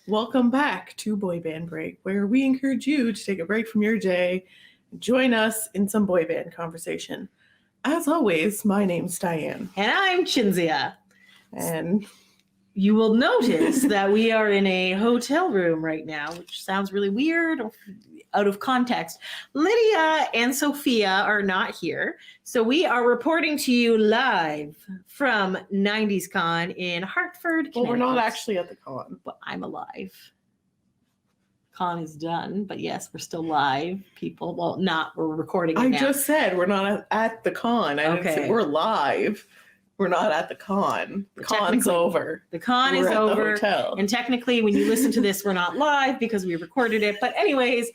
Welcome back to Boy Band Break, where we encourage you to take a break from your day and join us in some boy band conversation. As always, my name's Diane. And I'm Cinzia. And you will notice that we are in a hotel room right now, which sounds really weird or out of context. Lydia and Sophia are not here. So we are reporting to you live from 90's Con in Hartford, well, we're not Connecticut. actually at the con. But I'm alive. Con is done, but yes, we're still live, people. Well, we're recording it now. Just said we're not at the con. I didn't say we're live. We're not at the con. The con's over. The con is over. And technically, when you listen to this, we're not live because we recorded it. But anyways,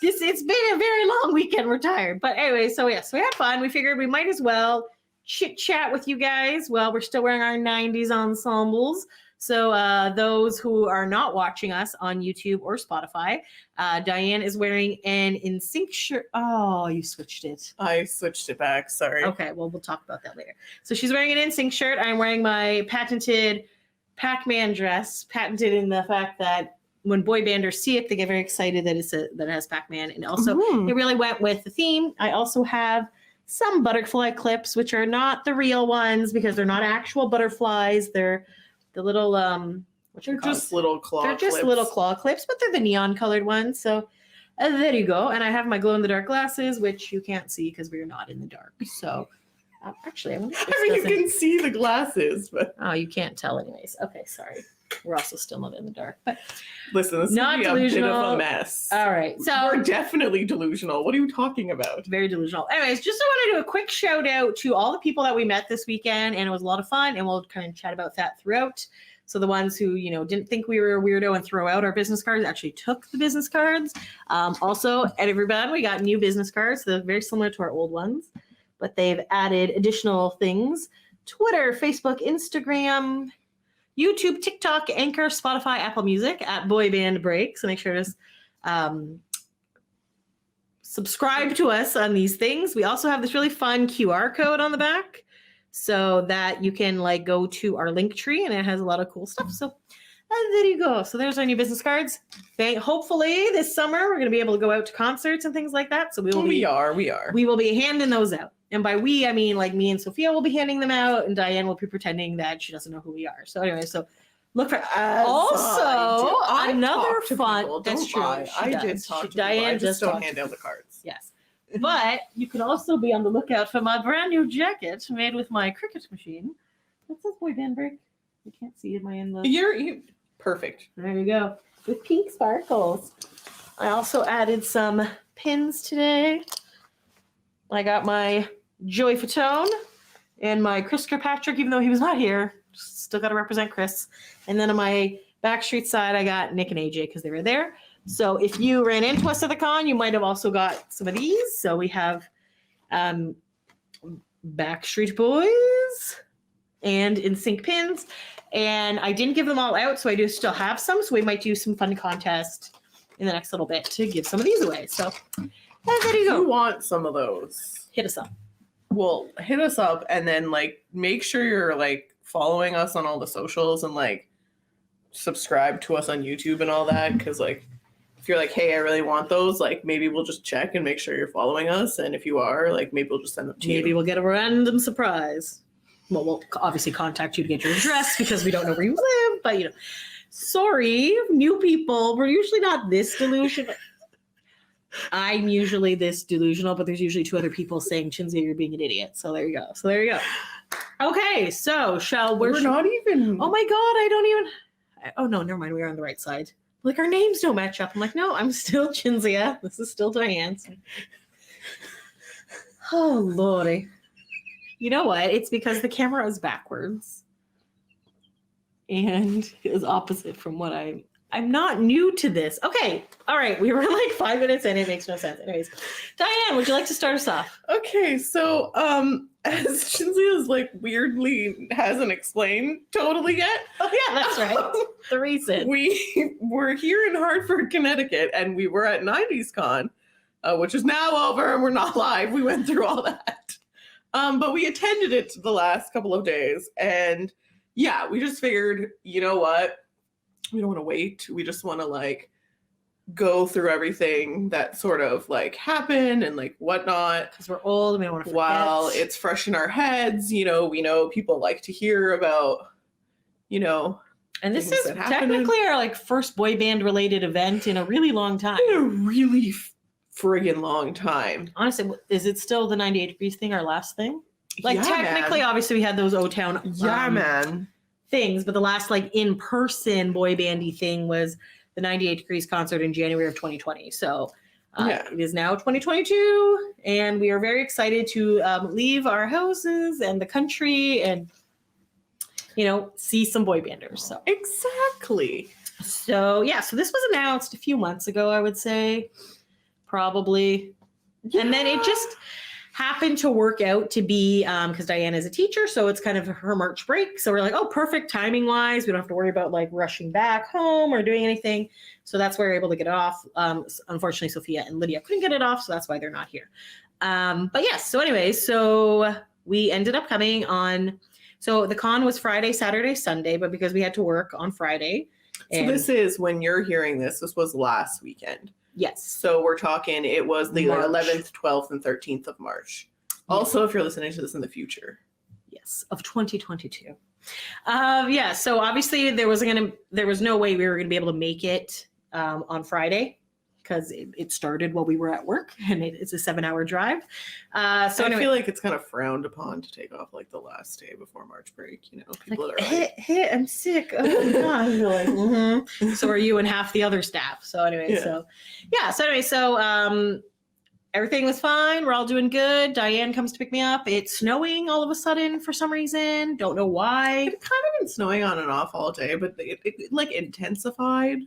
it's been a very long weekend. We're tired. But anyway, so we had fun. We figured we might as well chit chat with you guys while we're still wearing our 90s ensembles. So those who are not watching us on YouTube or Spotify, Diane is wearing an NSYNC shirt. Oh, you switched it. I switched it back. Sorry. Okay, well, we'll talk about that later. So she's wearing an NSYNC shirt. I'm wearing my patented Pac-Man dress, patented in the fact that when boy banders see it, they get very excited that that it has Pac-Man. And also, it really went with the theme. I also have some butterfly clips, which are not the real ones because they're not actual butterflies. They're the little they're just little claw clips. They're just little claw clips, but they're the neon colored ones. So there you go. And I have my glow in the dark glasses, which you can't see because we're not in the dark. So actually, you can see the glasses, but you can't tell anyways. Okay, sorry. We're also still not in the dark, but listen, this is not delusional. A bit of a mess. All right, so we're definitely delusional. What are you talking about? Very delusional. Anyways, just I want to do a quick shout out to all the people that we met this weekend, and it was a lot of fun, and we'll kind of chat about that throughout. So the ones who didn't think we were a weirdo and throw out our business cards actually took the business cards. Also, at Everyband, we got new business cards. They're very similar to our old ones, but they've added additional things: Twitter, Facebook, Instagram, YouTube, TikTok, Anchor, Spotify, Apple Music at Boy Band Break. So make sure to subscribe to us on these things. We also have this really fun QR code on the back so that you can go to our link tree, and it has a lot of cool stuff. So there you go. So there's our new business cards. Hopefully this summer we're going to be able to go out to concerts and things like that. So we will be handing those out. And by we, I mean me and Sophia will be handing them out, and Diane will be pretending that she doesn't know who we are. So anyway, so look for also another fun. That's true. I did talk to Diane. I just don't hand out the cards. Yes, but you can also be on the lookout for my brand new jacket made with my Cricut machine. That says Boy Band Break. You can't see it. Am I in the? You're perfect. There you go. With pink sparkles. I also added some pins today. I got my Joey Fatone and my Chris Kirkpatrick, even though he was not here. Still got to represent Chris. And then on my Backstreet side, I got Nick and AJ because they were there. So if you ran into us at the con, you might have also got some of these. So we have Backstreet Boys and NSYNC pins. And I didn't give them all out, so I do still have some. So we might do some fun contest in the next little bit to give some of these away. So there you go. If you want some of those, hit us up. Well, hit us up and then make sure you're following us on all the socials and subscribe to us on YouTube and all that. Because if you're hey, I really want those, maybe we'll just check and make sure you're following us. And if you are, maybe we'll just send them to you. Maybe we'll get a random surprise. Well, we'll obviously contact you to get your address because we don't know where you live. But sorry, new people. We're usually not this delusional. I'm usually this delusional, but there's usually two other people saying, Cinzia, you're being an idiot. So there you go. Okay, so we're not even. Oh my God, I don't even. Oh no, never mind. We are on the right side. Our names don't match up. I'm no, I'm still Cinzia. This is still Diane. Oh Lordy. You know what? It's because the camera is backwards and is opposite from what I'm not new to this. Okay. All right. We were 5 minutes in. It makes no sense. Anyways, Diane, would you like to start us off? Okay. So, as Cinzia's weirdly hasn't explained totally yet. Oh yeah, that's right. The reason. We were here in Hartford, Connecticut, and we were at 90's Con, which is now over and we're not live. We went through all that. But we attended it the last couple of days, and yeah, we just figured, you know what? we don't want to wait. We just want to like go through everything that sort of like happened and like whatnot. Because we're old and we don't want to forget. While it's fresh in our heads, we know people like to hear about, and this is technically our like first boy band related event in a really long time. In a really friggin' long time. Honestly, is it still the 98 Degrees thing, our last thing? Like technically, man. Obviously we had those O-Town man. things, but the last like in-person boy bandy thing was the 98 Degrees concert in January of 2020. So it is now 2022, and we are very excited to leave our houses and the country and, see some boy banders. So exactly. So so this was announced a few months ago, I would say, probably. Yeah. And then it just happened to work out to be, because Dianne is a teacher, so it's kind of her March break. So we're like, oh, perfect timing wise. We don't have to worry about like rushing back home or doing anything. So that's why we're able to get it off. Unfortunately, Sophia and Lydia couldn't get it off, so that's why they're not here. But yes, so anyways, so we ended up coming on. So the con was Friday, Saturday, Sunday, but because we had to work on Friday. So this is, when you're hearing this was last weekend. Yes. So we're talking, it was the 11th, 12th, and 13th of March. Also, if you're listening to this in the future. Yes, of 2022. So obviously there was no way we were going to be able to make it on Friday, because it started while we were at work, and it's a 7-hour drive. I feel like it's kind of frowned upon to take off like the last day before March break. People like, are like, hey, I'm sick. Oh my God. You're like, mm-hmm. So are you and half the other staff. So anyway, everything was fine. We're all doing good. Dianne comes to pick me up. It's snowing all of a sudden for some reason. Don't know why. It kind of been snowing on and off all day, but it like intensified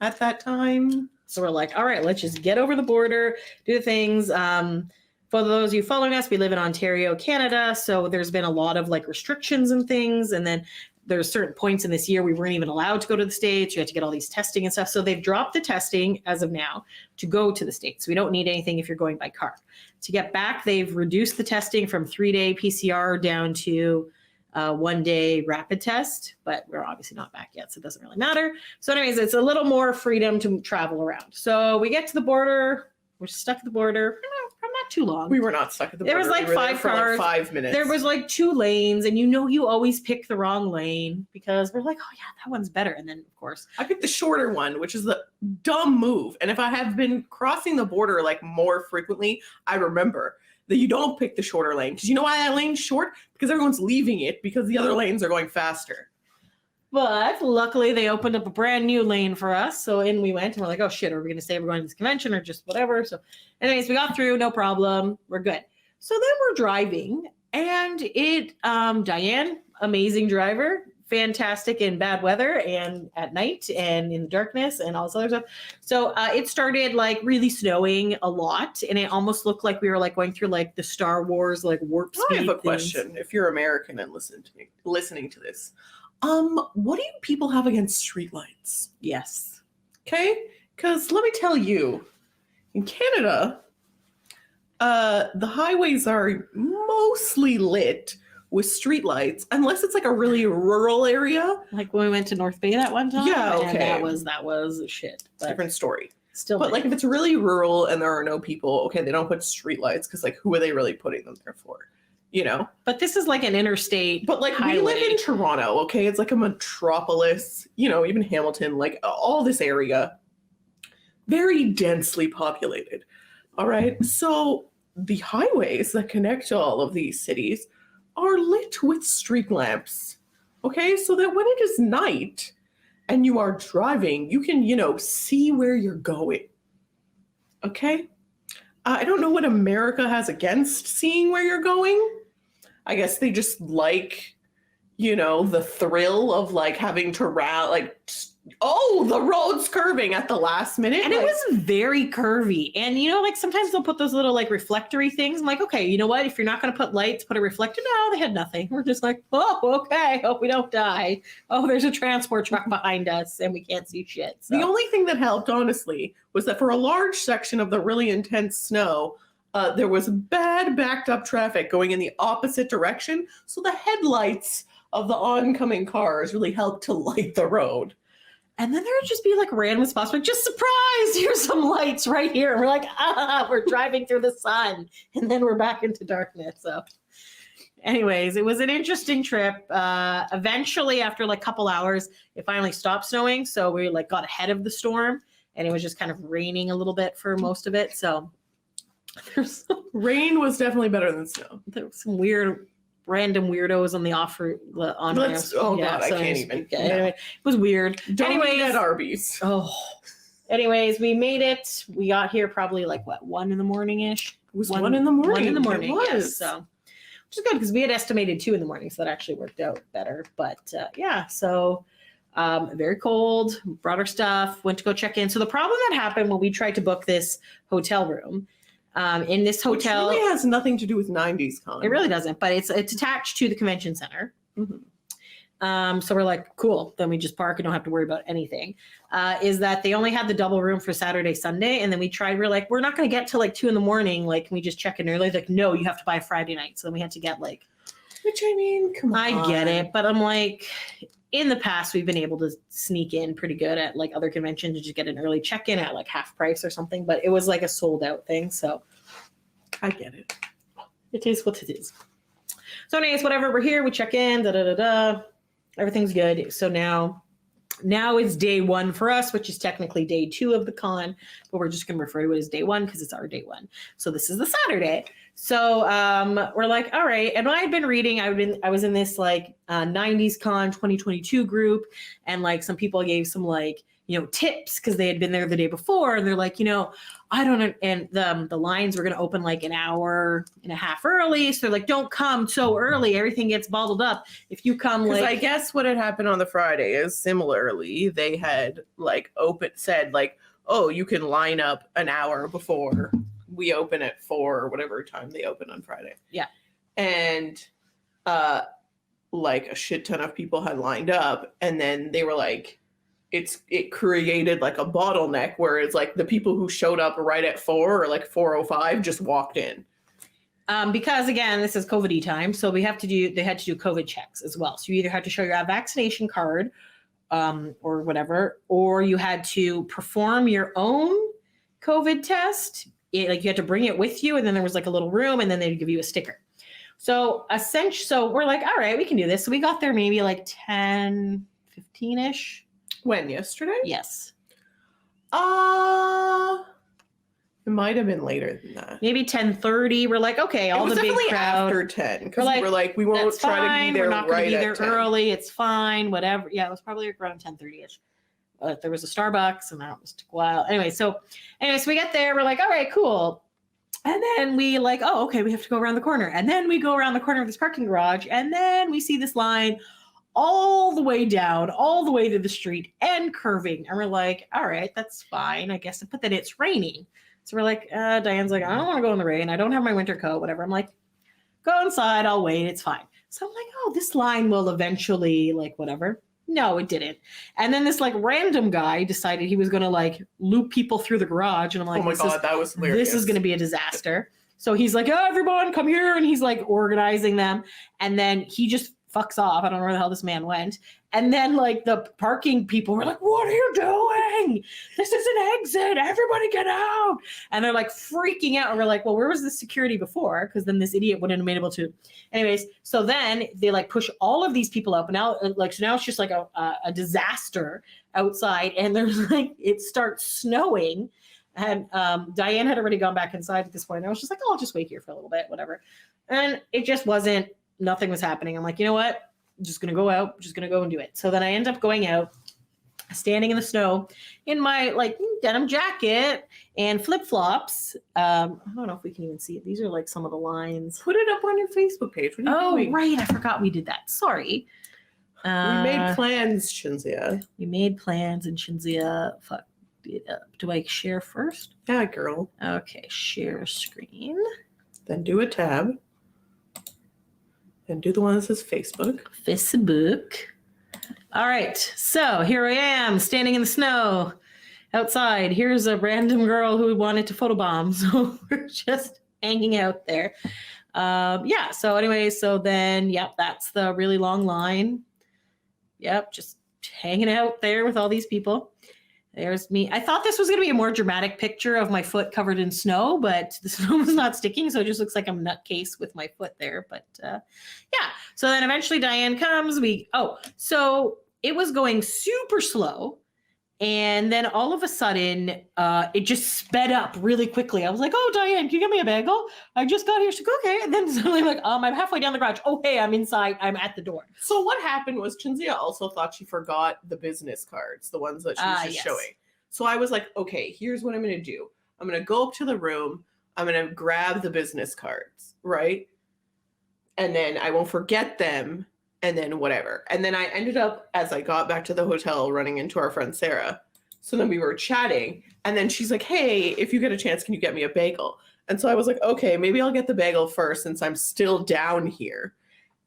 at that time. So we're like, all right, let's just get over the border, do the things. For those of you following us, we live in Ontario, Canada. So there's been a lot of like restrictions and things. And then there's certain points in this year we weren't even allowed to go to the States. You had to get all these testing and stuff. So they've dropped the testing as of now to go to the States. We don't need anything if you're going by car. To get back, they've reduced the testing from 3-day PCR down to 1-day rapid test, but we're obviously not back yet, so it doesn't really matter. So anyways, it's a little more freedom to travel around. So we get to the border. We're stuck at the border for not too long. We were not stuck at the border. There was like 5 cars. Like 5 minutes. There was like 2 lanes, and you always pick the wrong lane because we're like, oh yeah, that one's better. And then of course I picked the shorter one, which is the dumb move. And if I have been crossing the border like more frequently, I remember that you don't pick the shorter lane. Because you know why that lane's short? Because everyone's leaving it because the other lanes are going faster. But luckily they opened up a brand new lane for us. So in we went, and we're like, oh shit, are we going to say we're going to this convention or just whatever? So anyways, we got through, no problem. We're good. So then we're driving, and Dianne, amazing driver, fantastic in bad weather and at night and in the darkness and all this other stuff. So it started like really snowing a lot, and it almost looked like we were like going through like the Star Wars like warp speed. I have a question. If you're American and listening to this, what do you people have against streetlights? Yes. Okay, because let me tell you, in Canada, the highways are mostly lit with streetlights, unless it's like a really rural area. Like when we went to North Bay that one time. Yeah, okay. That was shit. Different story. Still, but like if it's really rural and there are no people, okay, they don't put streetlights because like who are they really putting them there for? But this is like an interstate. But like highway. We live in Toronto, okay? It's like a metropolis. Even Hamilton, like all this area, very densely populated. All right, so the highways that connect to all of these cities are lit with street lamps, okay? So that when it is night and you are driving, you can, see where you're going, okay? I don't know what America has against seeing where you're going. I guess they just like, the thrill of like having to the road's curving at the last minute. And it was very curvy. And like sometimes they'll put those little like reflectory things. I'm like, okay, you know what? If you're not going to put lights, put a reflector. No, they had nothing. We're just like, oh, okay. Hope we don't die. Oh, there's a transport truck behind us and we can't see shit. So. The only thing that helped, honestly, was that for a large section of the really intense snow, there was bad backed up traffic going in the opposite direction. So the headlights of the oncoming cars really helped to light the road. And then there would just be like random spots, like, just surprise, here's some lights right here. And we're like, we're driving through the sun. And then we're back into darkness. So anyways, it was an interesting trip. Eventually, after like a couple hours, it finally stopped snowing. So we like got ahead of the storm and it was just kind of raining a little bit for most of it. So there's Rain was definitely better than snow. there was some random weirdos on the offer on God, I can't even. No. Anyway, it was weird. Don't eat Anyways, at Arby's. anyways, we made it. We got here probably like 1 in the morning ish. It was 1 in the morning. 1 in the morning. It was. Yes, so which is good because we had estimated 2 in the morning, so that actually worked out better. But so very cold. Brought our stuff. Went to go check in. So the problem that happened when we tried to book this hotel room. In this hotel, which really has nothing to do with 90's con. it really doesn't, but it's attached to the convention center. Mm-hmm. So we're like, cool. Then we just park and don't have to worry about anything. Is that they only had the double room for Saturday, Sunday, and then we tried. We're like, we're not going to get till like 2 in the morning. Like, can we just check in early? Like, no, you have to buy Friday night. So then we had to get like, which I mean, come on. I get it, but I'm like, in the past we've been able to sneak in pretty good at like other conventions and just get an early check-in at like half price or something. But it was like a sold out thing, so I get it. it is what it is. So anyways, whatever, we're here, we check in, everything's good. So now it's day 1 for us, which is technically day 2 of the con, but we're just going to refer to it as day 1 because it's our day 1. So this is the Saturday. So we're like, all right. And when I had been reading, I was in this like 90's Con 2022 group, and like some people gave some like, tips because they had been there the day before, and they're like, I don't know. And the lines were going to open like an hour and a half early. So they're like, don't come so early. Everything gets bottled up. If you come Because like, I guess what had happened on the Friday is similarly, they had like said like, oh, you can line up an hour before we open at 4 or whatever time they open on Friday. Yeah. And like a shit ton of people had lined up, and then they were like, it created like a bottleneck where it's like the people who showed up right at 4 or like 4:05 just walked in. Because again, this is COVID time, so they had to do COVID checks as well. So you either had to show your vaccination card, or whatever, or you had to perform your own COVID test. Like you had to bring it with you, and then there was like a little room, and then they'd give you a sticker. So we're like, all right, we can do this. So we got there maybe like 10:15ish. When, yesterday? Yes. It might have been later than that. Maybe 10:30. We're like, okay, all the big crowd. After 10, because we were like, we won't try to be there. We're not right going to be there 10. early. It's fine, whatever. Yeah, it was probably around 10:30ish. There was a Starbucks, and that was took a while. Anyway, so we get there. We're like, all right, cool. And then we like, oh, okay, we have to go around the corner. And then we go around the corner of this parking garage, and then we see this line all the way down, all the way to the street and curving. And we're like, all right, that's fine, I guess. But then it's raining. So we're like, Diane's like, I don't want to go in the rain. I don't have my winter coat, whatever. I'm like, go inside. I'll wait. It's fine. So I'm like, oh, this line will eventually like whatever. No, it didn't. And then this like random guy decided he was going to like loop people through the garage. And I'm like, oh my God, that was hilarious. This is going to be a disaster. So he's like, oh, everyone come here. And he's like organizing them. And then he just fucks off. I don't know where the hell this man went. And then like the parking people were like, what are you doing? This is an exit. Everybody get out. And they're like freaking out. And we're like, well, where was the security before? Because then this idiot wouldn't have been able to. Anyways, so then they like push all of these people up. And now now it's just like a disaster outside. And there's like, it starts snowing. And Diane had already gone back inside at this point. I was just like, oh, I'll just wait here for a little bit, whatever. And it just wasn't. Nothing was happening. I'm like, you know what? I'm just going to go out. I'm just going to go and do it. So then I end up going out, standing in the snow in my like denim jacket and flip-flops. I don't know if we can even see it. These are like some of the lines. Put it up on your Facebook page. What are you doing? Right. I forgot we did that. Sorry. We made plans, Cinzia. We made plans, and Cinzia fucked it up. Do I share first? Yeah, girl. Okay. Share screen. Then do a tab. And do the one that says Facebook. Facebook. All right. So here I am standing in the snow outside. Here's a random girl who wanted to photobomb. So we're just hanging out there. So anyway, so then, yep, that's the really long line. Yep. Just hanging out there with all these people. There's me. I thought this was going to be a more dramatic picture of my foot covered in snow, but the snow was not sticking, so it just looks like I'm nutcase with my foot there. But yeah. So then eventually Diane comes. So it was going super slow. And then all of a sudden, it just sped up really quickly. I was like, "Oh, Diane, can you get me a bagel? I just got here." She's like, "Okay." And then suddenly, like, I'm halfway down the garage. Oh, hey, I'm inside. I'm at the door. So what happened was Cinzia also thought she forgot the business cards, the ones that she was just showing. So I was like, "Okay, here's what I'm going to do. I'm going to go up to the room. I'm going to grab the business cards, right? And then I won't forget them. And then whatever." And then I ended up, as I got back to the hotel, running into our friend Sarah. So then we were chatting, and then she's like, "Hey, if you get a chance, can you get me a bagel?" And so I was like, "Okay, maybe I'll get the bagel first since I'm still down here.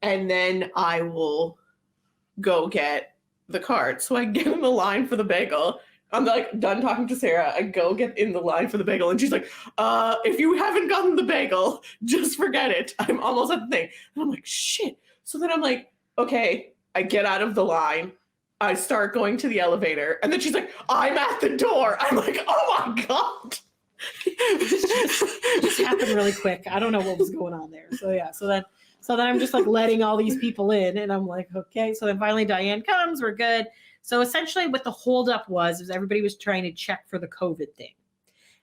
And then I will go get the card." So I get in the line for the bagel. I'm like done talking to Sarah. I go get in the line for the bagel, and she's like, "If you haven't gotten the bagel, just forget it. I'm almost at the thing." And I'm like, "Shit." So then I'm like, okay, I get out of the line. I start going to the elevator. And then she's like, "I'm at the door." I'm like, "Oh my God." It just happened really quick. I don't know what was going on there. So yeah. So then I'm just like letting all these people in. And I'm like, okay. So then finally Diane comes. We're good. So essentially what the holdup was everybody was trying to check for the COVID thing.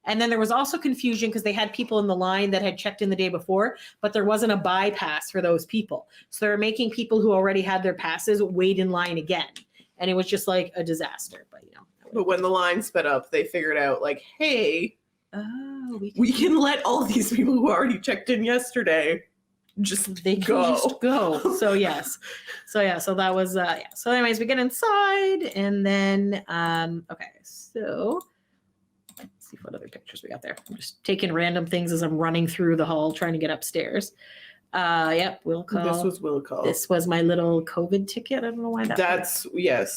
And then there was also confusion because they had people in the line that had checked in the day before, but there wasn't a bypass for those people. So they were making people who already had their passes wait in line again. And it was just like a disaster. But But when the line sped up, they figured out like, hey, we can let all these people who already checked in yesterday just go. So yes. So yeah, so that was So anyways, we get inside and then okay, so let's see what other pictures we got there. I'm just taking random things as I'm running through the hall trying to get upstairs. Yep, will call. This was will call. This was my little COVID ticket. I don't know why that's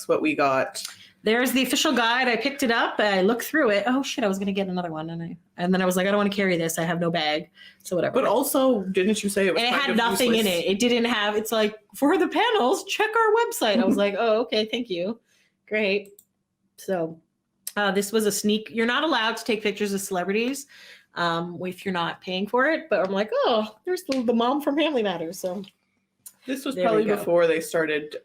what we got. There's the official guide. I picked it up. I looked through it. Oh shit, I was gonna get another one, and then I was like, I don't want to carry this. I have no bag, so whatever. But also, didn't you say it was? And it had nothing in it. It didn't have. It's like for the panels, check our website. I was like, oh okay, thank you, great. So, this was a sneak. You're not allowed to take pictures of celebrities, if you're not paying for it. But I'm like, oh, there's the mom from Family Matters. So, this was probably before they started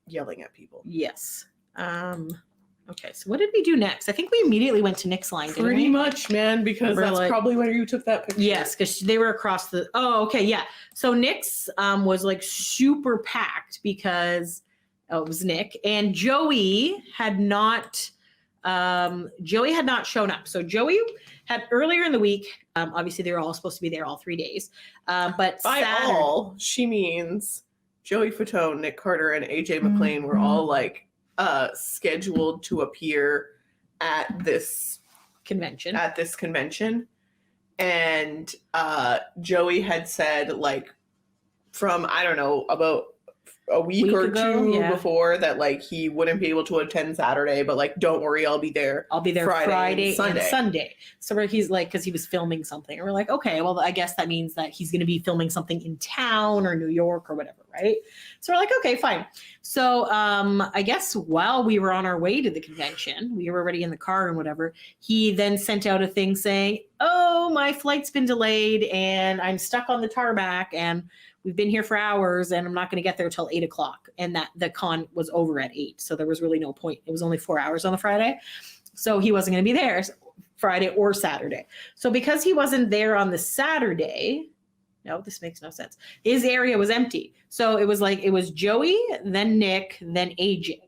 yelling at people. Yes. Okay, so what did we do next? I think we immediately went to Nick's line, didn't we? Pretty much, man, because that's probably where you took that picture. Yes, because they were across the... Oh, okay, yeah. So Nick's was like super packed because it was Nick. And Joey had not shown up. So Joey had earlier in the week, obviously they were all supposed to be there all 3 days. But by all, she means Joey Fatone, Nick Carter, and AJ McLean were all like scheduled to appear at this convention. And Joey had said like from I don't know about a week or two before that like he wouldn't be able to attend Saturday, but like don't worry, I'll be there Friday and Sunday. So he's like, because he was filming something, and we're like, okay, well I guess that means that he's going to be filming something in town or New York or whatever, right? So we're like, okay, fine. So I guess while we were on our way to the convention, we were already in the car and whatever, he then sent out a thing saying, oh, my flight's been delayed and I'm stuck on the tarmac and we've been here for hours and I'm not going to get there till 8:00. And that the con was over at 8. So there was really no point. It was only 4 hours on the Friday. So he wasn't going to be there Friday or Saturday. So because he wasn't there on the Saturday, no, this makes no sense. His area was empty. So it was Joey, then Nick, then AJ.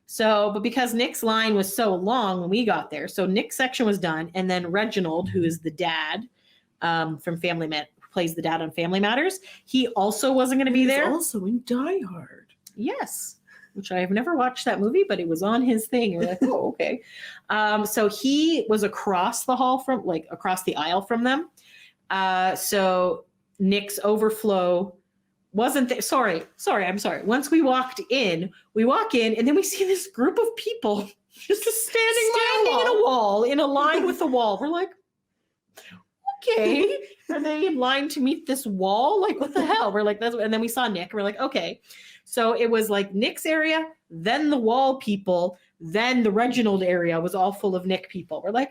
So, but because Nick's line was so long when we got there, so Nick's section was done. And then Reginald, who is the dad from Family Matters, plays the dad on Family Matters. He also wasn't going to be there. He's also in Die Hard. Yes, which I have never watched that movie, but it was on his thing. You're like, oh, okay. So he was across the hall across the aisle from them. So Nick's overflow wasn't there. Sorry. I'm sorry. Once we walk in, and then we see this group of people just standing in a wall, in a line with the wall. We're like, okay. Are they in line to meet this wall? Like, what the hell? We're like, and then we saw Nick. We're like, okay. So it was like Nick's area, then the wall people, then the Reginald area was all full of Nick people. We're like,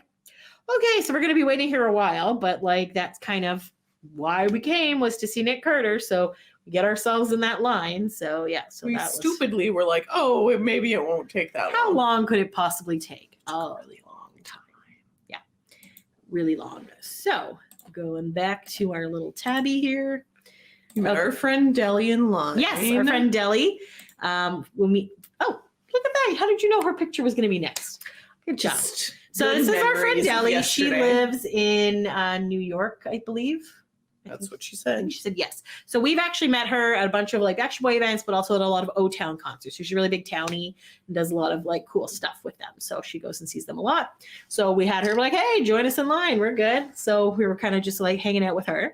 okay, so we're going to be waiting here a while, but like, that's kind of why we came, was to see Nick Carter. So we get ourselves in that line. So yeah, so we that stupidly were like, oh, maybe it won't take that long. How long could it possibly take? A really long time. Yeah, really long. So going back to our little tabby here. Our friend Deli in line. Yes, our friend Deli. When we, oh, look at that. How did you know her picture was going to be next? Good job. So this is our friend Deli. She lives in New York, I believe. That's what she said. She said yes. So we've actually met her at a bunch of like Backstreet Boy events, but also at a lot of O-Town concerts. So she's a really big townie and does a lot of like cool stuff with them. So she goes and sees them a lot. So we had her like, hey, join us in line. We're good. So we were kind of just like hanging out with her.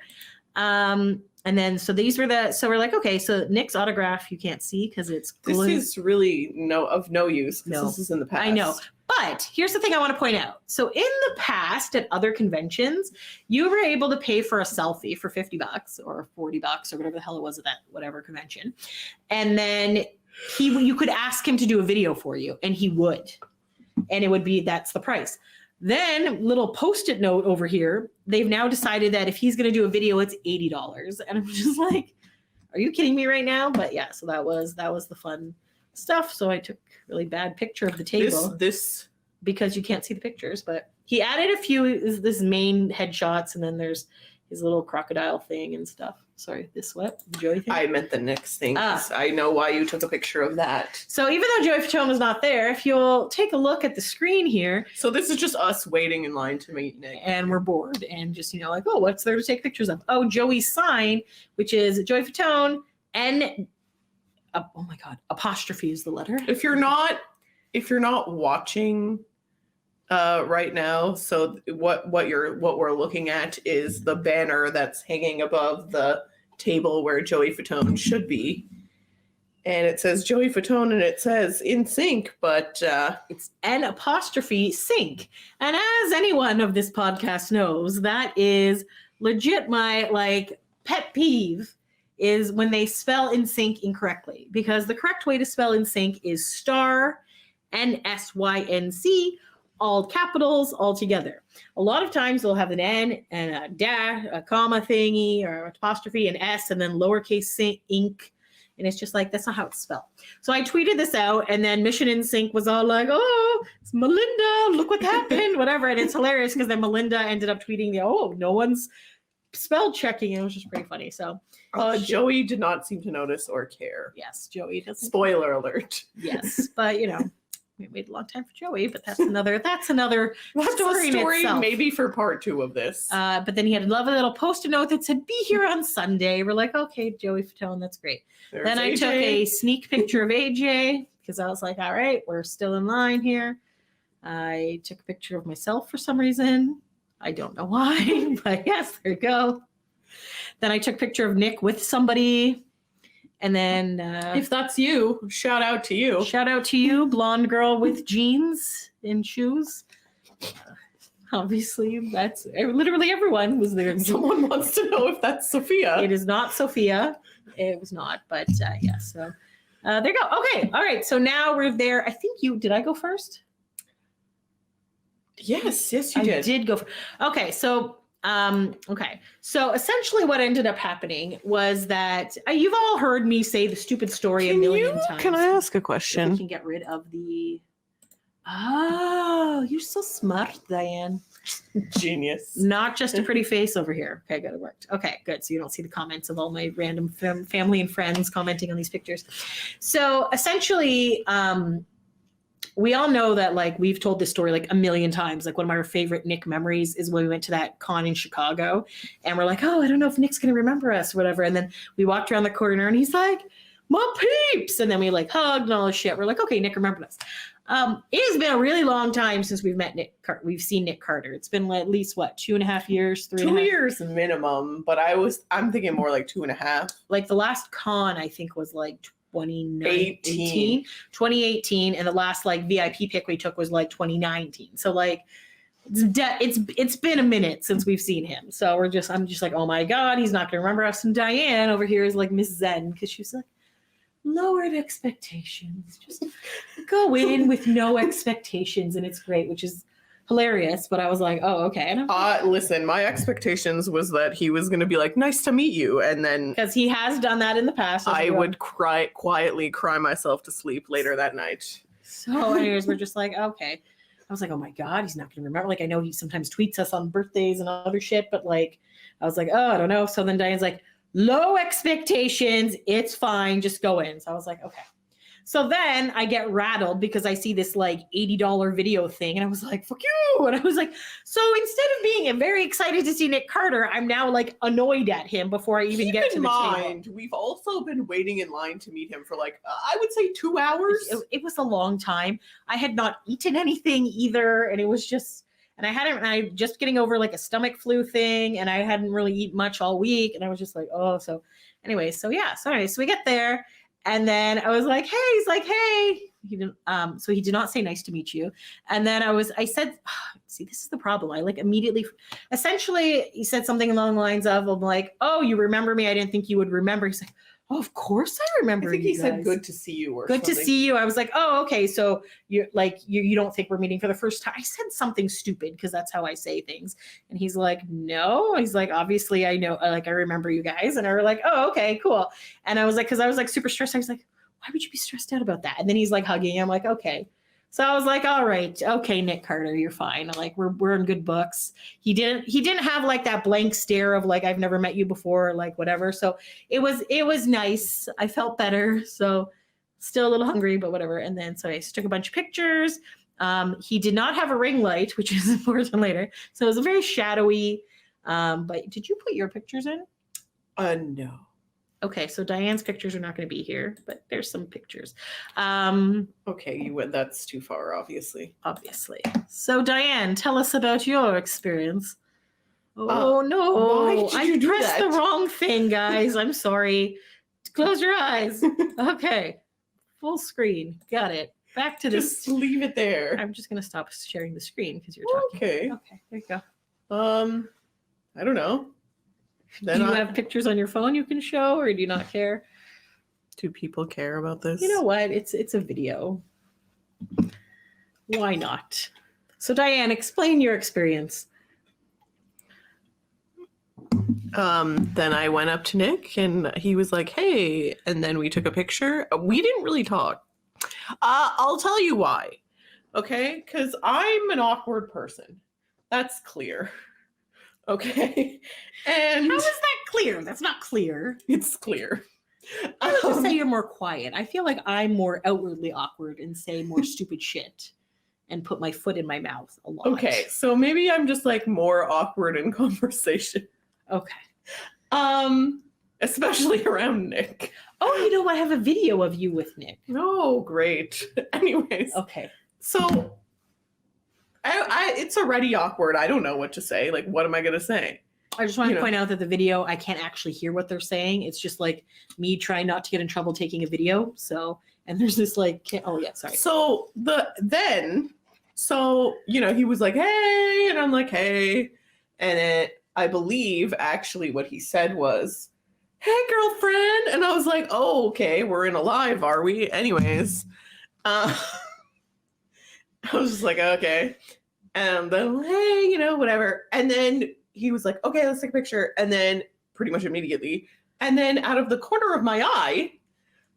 And then, so these were so we're like, okay, so Nick's autograph, you can't see because it's glue. This is really of no use. No. This is in the past. I know. But here's the thing I want to point out. So in the past at other conventions, you were able to pay for a selfie for $50 or $40 or whatever the hell it was at that whatever convention. And then you could ask him to do a video for you and he would. And it would be, that's the price. Then little Post-it note over here, they've now decided that if he's going to do a video, it's $80. And I'm just like, are you kidding me right now? But yeah, so that was the fun stuff. So I took a really bad picture of the table. This because you can't see the pictures, but he added a few, this main headshots, and then there's his little crocodile thing and stuff. Sorry, this what? The Joey thing? I meant the Nick's thing. I know why you took a picture of that. So even though Joey Fatone was not there, if you'll take a look at the screen here. So this is just us waiting in line to meet Nick. And we're bored and just, like, oh, what's there to take pictures of? Oh, Joey's sign, which is Joey Fatone, and oh my God, apostrophe is the letter. If you're not watching right now, so what we're looking at is the banner that's hanging above the table where Joey Fatone should be, and it says Joey Fatone and it says NSYNC, but it's N''sync. And as anyone of this podcast knows, that is legit my like pet peeve is when they spell NSYNC incorrectly, because the correct way to spell NSYNC is star NSYNC, all capitals all together. A lot of times they'll have an N and a dash, a comma thingy or apostrophe, an S, and then lowercase ink. And it's just like, that's not how it's spelled. So I tweeted this out, and then Mission NSYNC was all like, oh, it's Melinda, look what happened, whatever. And it's hilarious because then Melinda ended up tweeting, no one's spell checking. It was just pretty funny. So Joey did not seem to notice or care. Yes, Joey doesn't. Spoiler alert. Yes, but we waited a long time for Joey, but that's another story in itself. Maybe for part 2 of this. But then he had a lovely little Post-it note that said, be here on Sunday. We're like, okay, Joey Fatone, that's great. Then I took a sneak picture of AJ because I was like, all right, we're still in line here. I took a picture of myself for some reason. I don't know why, but yes, there you go. Then I took a picture of Nick with somebody. And then if that's you, shout out to you. Shout out to you, blonde girl with jeans and shoes. Obviously, that's literally everyone was there. Someone wants to know if that's Sophia. It is not Sophia. It was not, but yeah. So there you go. Okay, all right. So now we're there. I think did I go first? Yes, you did. I did go. Okay, so. Okay. So essentially what ended up happening was that you've all heard me say the stupid story a million times. Can I ask a question? We can get rid of the... Oh, you're so smart, Diane. Genius. Not just a pretty face over here. Okay, good. It worked. Okay, good. So you don't see the comments of all my random family and friends commenting on these pictures. So essentially... we all know that, like, we've told this story like a million times. Like, one of my favorite Nick memories is when we went to that con in Chicago and we're like, oh, I don't know if Nick's going to remember us or whatever. And then we walked around the corner and he's like, my peeps. And then we like hugged and all this shit. We're like, okay, Nick remembered us. It has been a really long time since we've met Nick. We've seen Nick Carter. It's been at least 2.5 years, 3 years minimum. But I'm thinking more like 2.5. Like the last con I think was like 2018, and the last like VIP pick we took was like 2019. So like It's been a minute since we've seen him. So I'm just like, oh my God, he's not going to remember us. And Diane over here is like Miss Zen because she's like, lowered expectations. Just go in with no expectations and it's great, which is hilarious. But I was like, oh, okay. And listen, my expectations was that he was going to be like, nice to meet you. And then because he has done that in the past. I would quietly cry myself to sleep later that night. So anyways, we're just like, okay. I was like, oh my God, he's not going to remember. Like, I know he sometimes tweets us on birthdays and other shit, but like, I was like, oh, I don't know. So then Diane's like, low expectations. It's fine. Just go in. So I was like, okay. So then I get rattled because I see this like $80 video thing. And I was like, fuck you. And I was like, so instead of being very excited to see Nick Carter, I'm now like annoyed at him before I even get to the table. We've also been waiting in line to meet him for like, I would say 2 hours. It was a long time. I had not eaten anything either. And it was just, and I just getting over like a stomach flu thing. And I hadn't really eaten much all week. And I was just like, oh, so anyway, so yeah. So anyway, so we get there. And then I was like, hey, he's like, hey. He didn't, so he did not say nice to meet you. And then I said, see, this is the problem. I like immediately, essentially, he said something along the lines of, I'm like, oh, you remember me? I didn't think you would remember. He's like, oh, of course I remember. I think he said good to see you or good something. To see you. I was like, oh, okay. So you're like, you don't think we're meeting for the first time? I said something stupid because that's how I say things. And he's like, no. He's like, obviously I know, like I remember you guys. And I were like, oh, okay, cool. And I was like, because I was like super stressed. I was like, why would you be stressed out about that? And then he's like hugging. I'm like, okay. So I was like, all right, okay, Nick Carter, you're fine. Like we're in good books. He didn't have like that blank stare of like I've never met you before, or like whatever. So it was nice. I felt better. So still a little hungry, but whatever. And then so I just took a bunch of pictures. He did not have a ring light, which is important later. So it was a very shadowy. But did you put your pictures in? No. Okay, so Diane's pictures are not going to be here, but there's some pictures. Okay, that's too far, obviously. Obviously. So Diane, tell us about your experience. Oh no! Why did you do pressed that? the wrong thing, guys. I'm sorry. Close your eyes. Okay, full screen. Got it. Back to this. Just leave it there. I'm just going to stop sharing the screen because you're talking. Okay. Okay, there you go. I don't know. Do you have pictures on your phone you can show, or do you not care? Do people care about this? You know what? It's a video. Why not? So Diane, explain your experience. Then I went up to Nick and he was like, hey, and then we took a picture. We didn't really talk. I'll tell you why. Okay? Because I'm an awkward person. That's clear. Okay. And how is that clear? That's not clear. It's clear. I would just say you're more quiet. I feel like I'm more outwardly awkward and say more stupid shit and put my foot in my mouth a lot. Okay, so maybe I'm just like more awkward in conversation. Okay. Especially around Nick. Oh, you know what? I have a video of you with Nick. Oh, great. Anyways. Okay. So it's already awkward. I don't know what to say. Like, what am I going to say? I just want to point out that the video, I can't actually hear what they're saying. It's just like me trying not to get in trouble taking a video. So, and there's this like, oh yeah, sorry. So he was like, hey, and I'm like, hey. And I believe actually what he said was, hey, girlfriend. And I was like, oh, okay, we're in a live, are we? Anyways. I was just like, okay. And then, hey, whatever. And then he was like, okay, let's take a picture. And then pretty much immediately. And then out of the corner of my eye,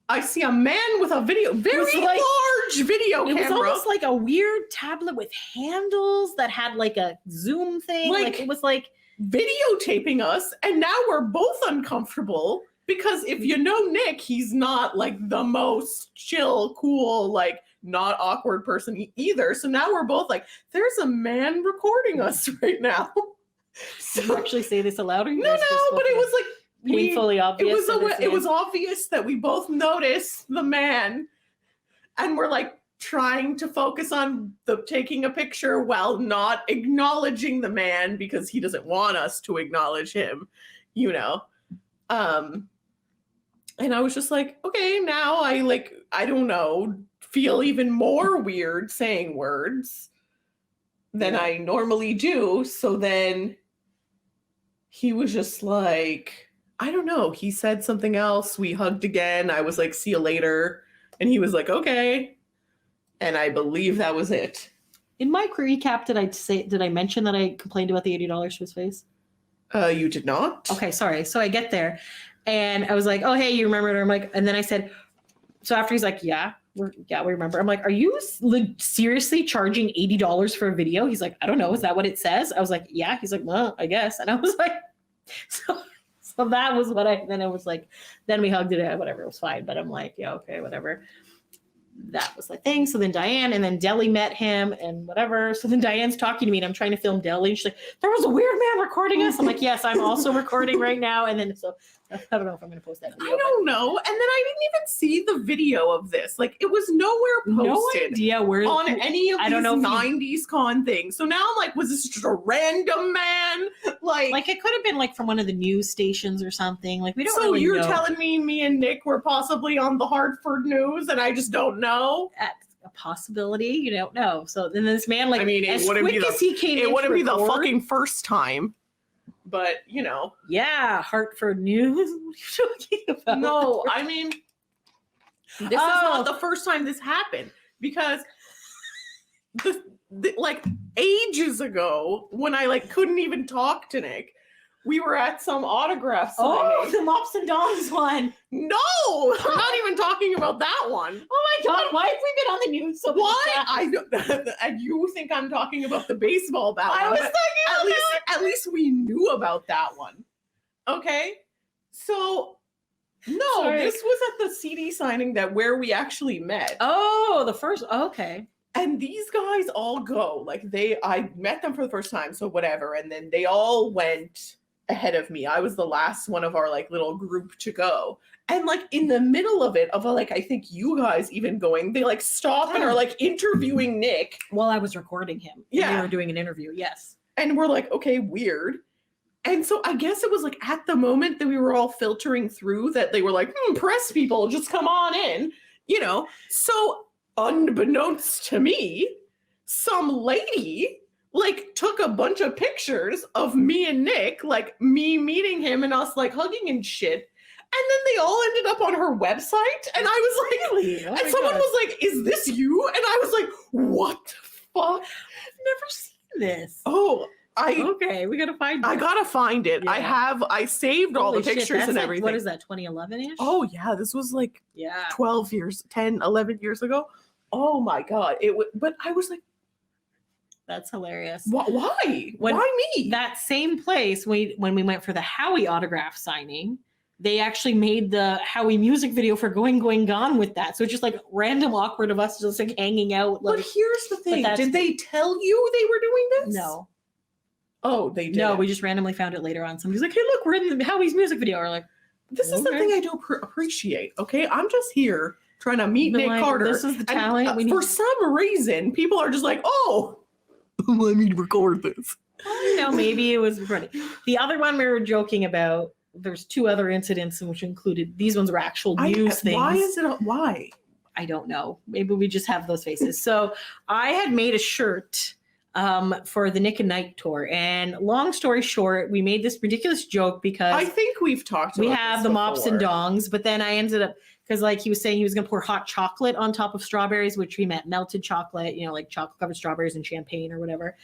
I see a man with a very large video camera. It was almost like a weird tablet with handles that had like a zoom thing. Like it was like videotaping us. And now we're both uncomfortable because if you know Nick, he's not like the most chill, cool, like not awkward person either. So now we're both like, there's a man recording us right now. So, did you actually say this aloud? Or no, but it was like painfully obvious. It was obvious that we both noticed the man, and we're like trying to focus on taking a picture while not acknowledging the man because he doesn't want us to acknowledge him, And I was just like, okay, now I don't know, feel even more weird saying words. than I normally do. So then he was just like, I don't know. He said something else. We hugged again. I was like, see you later. And he was like, okay. And I believe that was it. In my recap, did I mention that I complained about the $80 to his face? You did not? Okay, sorry. So I get there and I was like, oh, hey, you remember it? I'm like, and then I said, so after he's like, yeah, we remember. I'm like, are you seriously charging $80 for a video? He's like, I don't know. Is that what it says? I was like, yeah. He's like, well, I guess. And I was like, so that was what then it was like, then we hugged it out, whatever, it was fine. But I'm like, yeah, okay, whatever. That was the thing. So then Dianne and then Deli met him and whatever. So then Diane's talking to me and I'm trying to film Deli. And she's like, there was a weird man recording us. I'm like, yes, I'm also recording right now. And then so I don't know if I'm going to post that video. I don't know. And then I didn't even see the video of this. Like, it was nowhere posted. No idea where on any of these 90s con things. So now I'm like, was this just a random man? Like it could have been like from one of the news stations or something. Like we don't. So really you're know. telling me and Nick were possibly on the Hartford news, and I just don't know. A possibility, you don't know. So then this man, like, I mean, as quick as he came, it wouldn't be the fucking first time. But you know, yeah, Hartford news. What are you talking about? No, I mean, this is not the first time this happened because like ages ago when I like couldn't even talk to Nick, we were at some autograph signing. Oh, the Mops and Dongs one. No, I'm not even talking about that one. Oh my God, why have we been on the news so much? Why? I don't. And you think I'm talking about the baseball bat? I was talking about at least we knew about that one. Okay, so no, Sorry. this was at the CD signing where we actually met. Oh, the first. Okay. And these guys all go like I met them for the first time, so whatever. And then they all went ahead of me. I was the last one of our like little group to go. And like in the middle of it, like I think you guys even going, they like stop and are like interviewing Nick while I was recording him. Yeah, they were doing an interview. Yes. And we're like, okay, weird. And so I guess it was like at the moment that we were all filtering through that they were like, press people, just come on in, you know. So unbeknownst to me, some lady like took a bunch of pictures of me and Nick, like me meeting him and us like hugging and shit. And then they all ended up on her website. And I was like, really? Oh and someone was like, is this you? And I was like, what the fuck? I've never seen this. Oh, okay, we gotta find it. I gotta find it. Yeah. I saved all the pictures and everything. What is that, 2011-ish? Oh yeah, this was like 12 years, 10, 11 years ago. Oh my God. But I was like, that's hilarious. Why? Why me? That same place, when we went for the Howie autograph signing, they actually made the Howie music video for Going, Going, Gone with that. So it's just like random awkward of us just like hanging out. Like, but here's the thing. Did they tell you they were doing this? No. Oh, they did. No, we just randomly found it later on. Somebody's like, hey, look, we're in the Howie's music video. We're like, this is the thing I don't appreciate. Okay. I'm just here trying to meet Nick Carter. This is the talent. And, for some reason, people are just like, oh, let me record this. You know, maybe it was recorded. The other one we were joking about, there's two other incidents which included, these ones were actual news things. Why is it? Why? I don't know. Maybe we just have those faces. So I had made a shirt for the Nick and Night tour. And long story short, we made this ridiculous joke because I think we've talked about we have the Mops and Dongs, but then I ended up, because like he was saying he was going to pour hot chocolate on top of strawberries, which we meant melted chocolate, you know, like chocolate covered strawberries and champagne or whatever.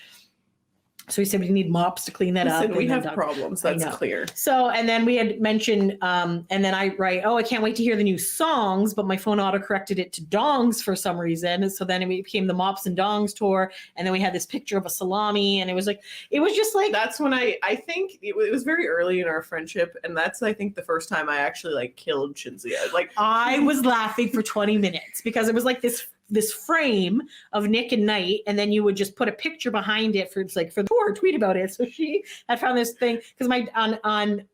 So he said we need mops to clean that up. We have problems. That's clear. So, and then we had mentioned, and then I write, oh, I can't wait to hear the new songs, but my phone auto-corrected it to dongs for some reason. So then it became the Mops and Dongs tour. And then we had this picture of a salami. And it was just like. That's when I think it was very early in our friendship. And that's, I think, the first time I actually like killed Cinzia. Like I was laughing for 20 minutes because it was like this frame of Nick and Night, and then you would just put a picture behind it for the tour, tweet about it. So she had found this thing because on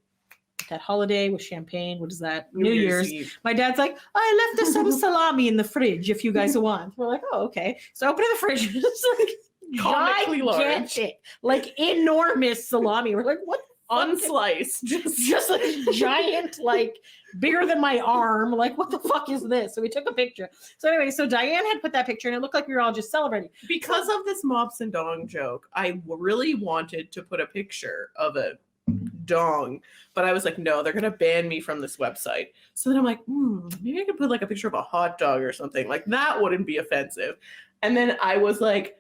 that holiday with champagne, what is that? New Year's Eve. My dad's like, I left us some salami in the fridge if you guys want. We're like, oh, okay. So I open the fridge and it's like comically large, like enormous salami. We're like, what? unsliced, just like a giant, like bigger than my arm. Like, what the fuck is this? So we took a picture. So anyway, so Diane had put that picture and it looked like we were all just celebrating. Because of this mops and dong joke. I really wanted to put a picture of a dong, but I was like, no, they're gonna ban me from this website. So then I'm like, maybe I could put like a picture of a hot dog or something. Like that wouldn't be offensive. And then I was like,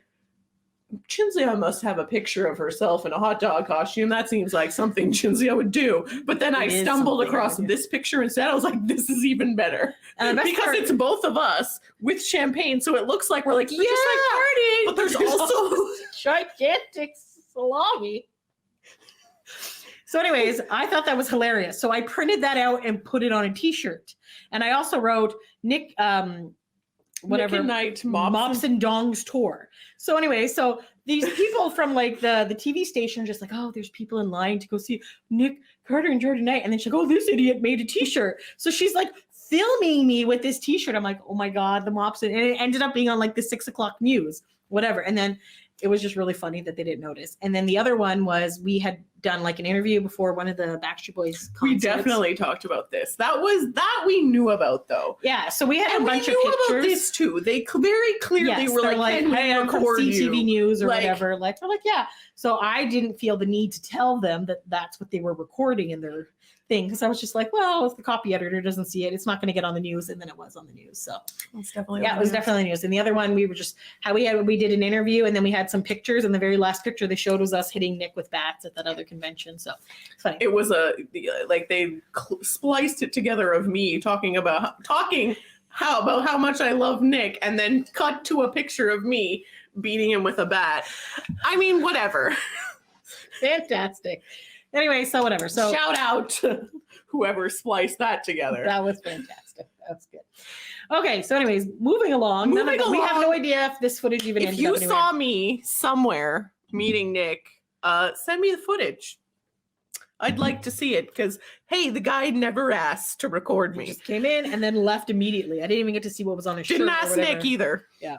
Cinzia must have a picture of herself in a hot dog costume. That seems like something Cinzia would do. But then I stumbled across this picture instead. I was like, this is even better. Because it's both of us with champagne. So it looks like we're like, just like partying. But there's also gigantic salami. So anyways, I thought that was hilarious. So I printed that out and put it on a t-shirt. And I also wrote Nick, whatever, Nick and Night Mops and Dongs tour. So anyway, so these people from like the TV station are just like, oh, there's people in line to go see Nick Carter and Jordan Knight. And then she's like, oh, this idiot made a t-shirt. So she's like filming me with this t-shirt. I'm like, oh my God, the Mops. And it ended up being on like the 6 o'clock news, whatever. And then it was just really funny that they didn't notice. And then the other one was we had done like an interview before one of the Backstreet Boys concerts. We definitely talked about this. That we knew about though. Yeah, so we had a bunch of pictures. About this too. They very clearly were like, hey, I'm from CTV News or like, whatever. Like, they're like, yeah. So I didn't feel the need to tell them that that's what they were recording in their thing, because I was just like, well, if the copy editor doesn't see it, it's not going to get on the news. And then it was on the news. So it's definitely it was definitely news. And the other one, we were just we did an interview and then we had some pictures, and the very last picture they showed was us hitting Nick with bats at that other convention. So it's funny. It was they spliced it together of me talking about how much I love Nick, and then cut to a picture of me beating him with a bat. I mean, whatever. Fantastic. Anyway, so whatever. So shout out to whoever spliced that together. That was fantastic. That was good. Okay, so anyways, moving along. We have no idea if this footage even ended up anywhere. If you saw me somewhere meeting Nick, send me the footage. I'd like to see it because, hey, the guy never asked to record me. He just came in and then left immediately. I didn't even get to see what was on his shirt. Didn't ask Nick either. Yeah.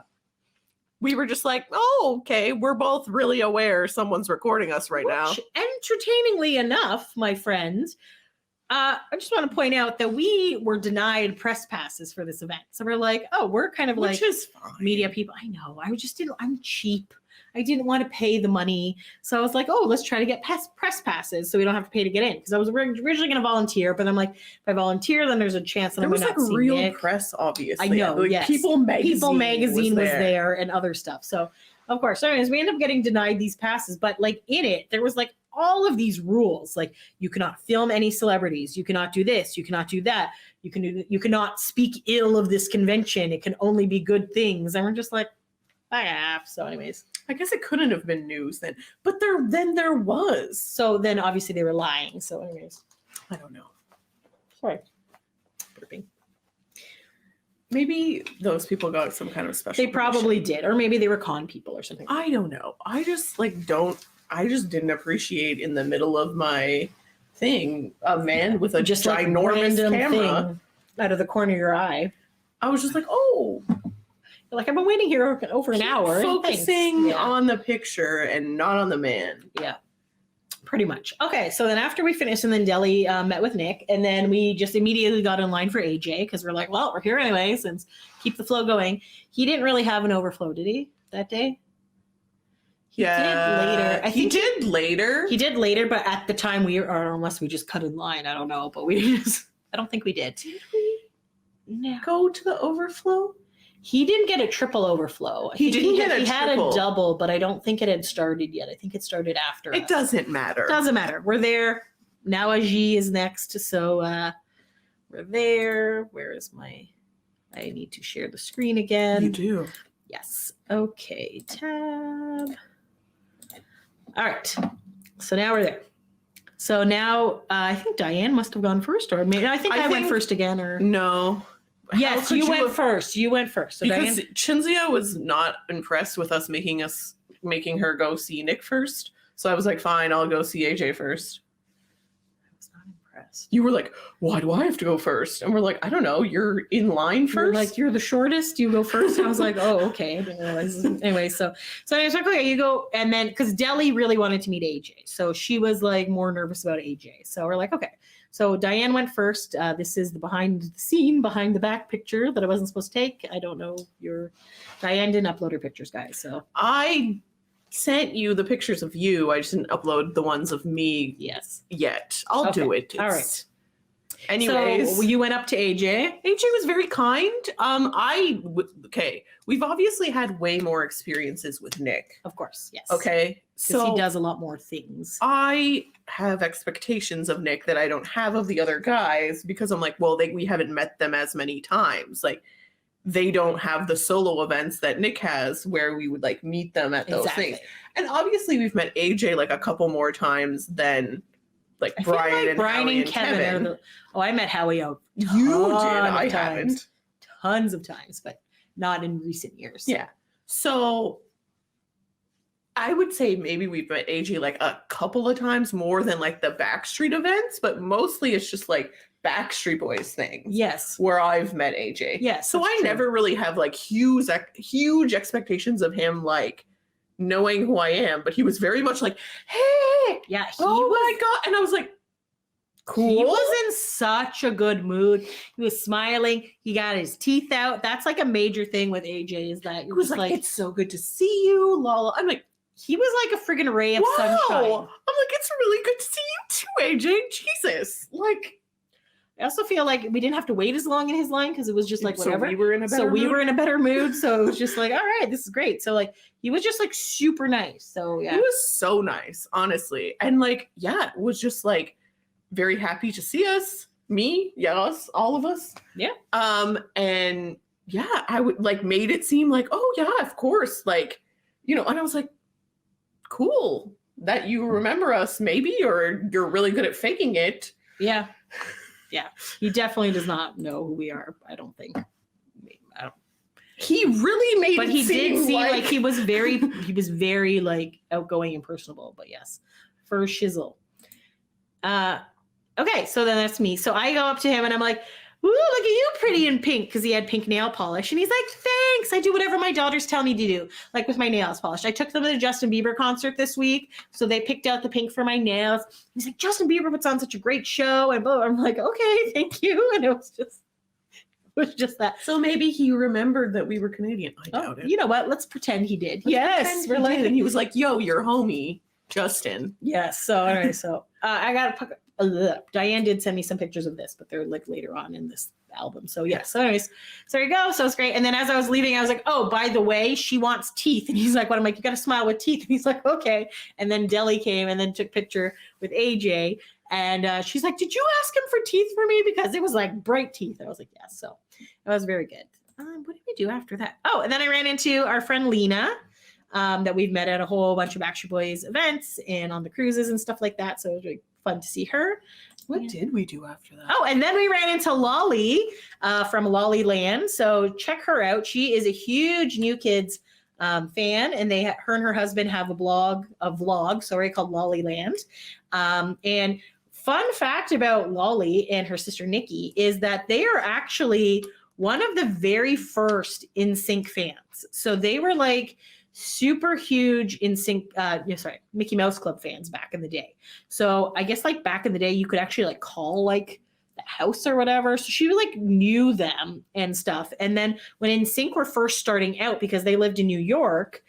We were just like, oh, okay, we're both really aware someone's recording us right now. Entertainingly enough, my friends, I just want to point out that we were denied press passes for this event. So we're like, oh, we're kind of Which is fine. Media people. I know. I'm cheap. I didn't want to pay the money. So I was like, oh, let's try to get press passes so we don't have to pay to get in. Because I was originally going to volunteer, but I'm like, if I volunteer, then there's a chance that I'm not seeing real Nick. Press, obviously. I know, like, yes. People Magazine was there and other stuff. So, of course. So anyways, we ended up getting denied these passes. But like in it, there was like all of these rules. Like you cannot film any celebrities. You cannot do this. You cannot do that. You cannot speak ill of this convention. It can only be good things. And we're just like, so anyways. I guess it couldn't have been news then, but there was. So then obviously they were lying. So anyways, I don't know. Sorry. Burping. Maybe those people got some kind of special. They probably did, or maybe they were con people or something. I don't know. I just didn't appreciate in the middle of my thing a man with a just ginormous camera thing out of the corner of your eye. I was just like, oh. Like, I've been waiting here over an hour. Focusing on the picture and not on the man. Yeah, pretty much. Okay, so then after we finished, and then Deli met with Nick, and then we just immediately got in line for AJ because we're like, well, we're here anyway, since keep the flow going. He didn't really have an overflow, did he, that day? He did later. He did later, but at the time or unless we just cut in line, I don't know, but I don't think we did. Did we no. go to the overflow? He didn't get a triple overflow. He had a double, but I don't think it had started yet. I think it started after. It doesn't matter. Doesn't matter. We're there. Now Ajit is next. So we're there. Where is I need to share the screen again. You do. Yes. Okay. Tab. All right. So now we're there. So now I think Diane must have gone first, or maybe I think I went first again, or no. Yes, you went first. You went first. So because Diane... Cinzia was not impressed with us making her go see Nick first. So I was like, fine, I'll go see AJ first. I was not impressed. best. You were like, why do I have to go first? And we're like, I don't know. You're in line You're first. like, you're the shortest. You go first. I was like, oh, okay. I didn't realize. Anyway, so I was like, okay, you go. And then because Deli really wanted to meet AJ, so she was like more nervous about AJ. So we're like, okay. So Diane went first. This is the behind the back picture that I wasn't supposed to take. I don't know. Diane didn't upload her pictures, guys. So I sent you the pictures of you. I just didn't upload the ones of me yet. I'll do it. All right. Anyways, so you went up to AJ. AJ was very kind. Okay. We've obviously had way more experiences with Nick. Of course, yes. Okay. So he does a lot more things. I have expectations of Nick that I don't have of the other guys because I'm like, well, we haven't met them as many times. Like, they don't have the solo events that Nick has where we would like meet them at those things. And obviously we've met AJ like a couple more times than like Brian and Kevin. I met Howie out. You did. I haven't. Tons of times, but not in recent years. Yeah. So I would say maybe we've met AJ like a couple of times more than like the Backstreet events, but mostly it's just like Backstreet Boys things. Yes. Where I've met AJ. Yes. So I never really have like huge expectations of him like knowing who I am, but he was very much like, hey, yeah, my God. And I was like, cool. He was in such a good mood. He was smiling. He got his teeth out. That's like a major thing with AJ is that he was like, it's so good to see you, Lala. I'm like, he was like a friggin' ray of sunshine. I'm like, it's really good to see you too, AJ. Jesus. Like, I also feel like we didn't have to wait as long in his line because it was just like whatever. So we were in a better mood. So it was just like, all right, this is great. So like he was just like super nice. So yeah. He was so nice, honestly. And like, yeah, it was just like very happy to see us. Me, us, all of us. Yeah. And yeah, I would like made it seem like, oh yeah, of course. Like, and I was like, cool that you remember us maybe, or you're really good at faking it. Yeah. Yeah, he definitely does not know who we are. I don't think. He really made. But he did seem like he was very like outgoing and personable. But yes, for shizzle. Okay, so then that's me. So I go up to him and I'm like, "Ooh, look at you, pretty in pink," because he had pink nail polish, and he's like, "Thanks. I do whatever my daughters tell me to do, like with my nails polished." I took them to the Justin Bieber concert this week, so they picked out the pink for my nails. He's like, "Justin Bieber puts on such a great show," and I'm like, "Okay, thank you." And it was just that. So maybe he remembered that we were Canadian. I doubt it. You know what? Let's pretend he did. Yes, we're like, and he was like, "Yo, your homie, Justin." Yes. So all right. So I got. Diane did send me some pictures of this, but they're like later on in this album. So yes. So anyways, so there you go. So it's great. And then as I was leaving, I was like, oh, by the way, she wants teeth. And he's like, what? I'm like, you got to smile with teeth. And he's like, okay. And then Deli came and then took picture with AJ. And she's like, did you ask him for teeth for me? Because it was like bright teeth. I was like, yes. So it was very good. What did we do after that? Oh, and then I ran into our friend Lena. That we've met at a whole bunch of Backstreet Boys events and on the cruises and stuff like that. So it was really fun to see her. What did we do after that? Oh, and then we ran into Lolly from Lolly Land. So check her out. She is a huge New Kids fan, and her and her husband have a vlog called Lolly Land. And fun fact about Lolly and her sister Nikki is that they are actually one of the very first NSYNC fans. So they were like super huge NSYNC, Mickey Mouse Club fans back in the day. So I guess like back in the day, you could actually like call like the house or whatever. So she like knew them and stuff. And then when NSYNC were first starting out, because they lived in New York,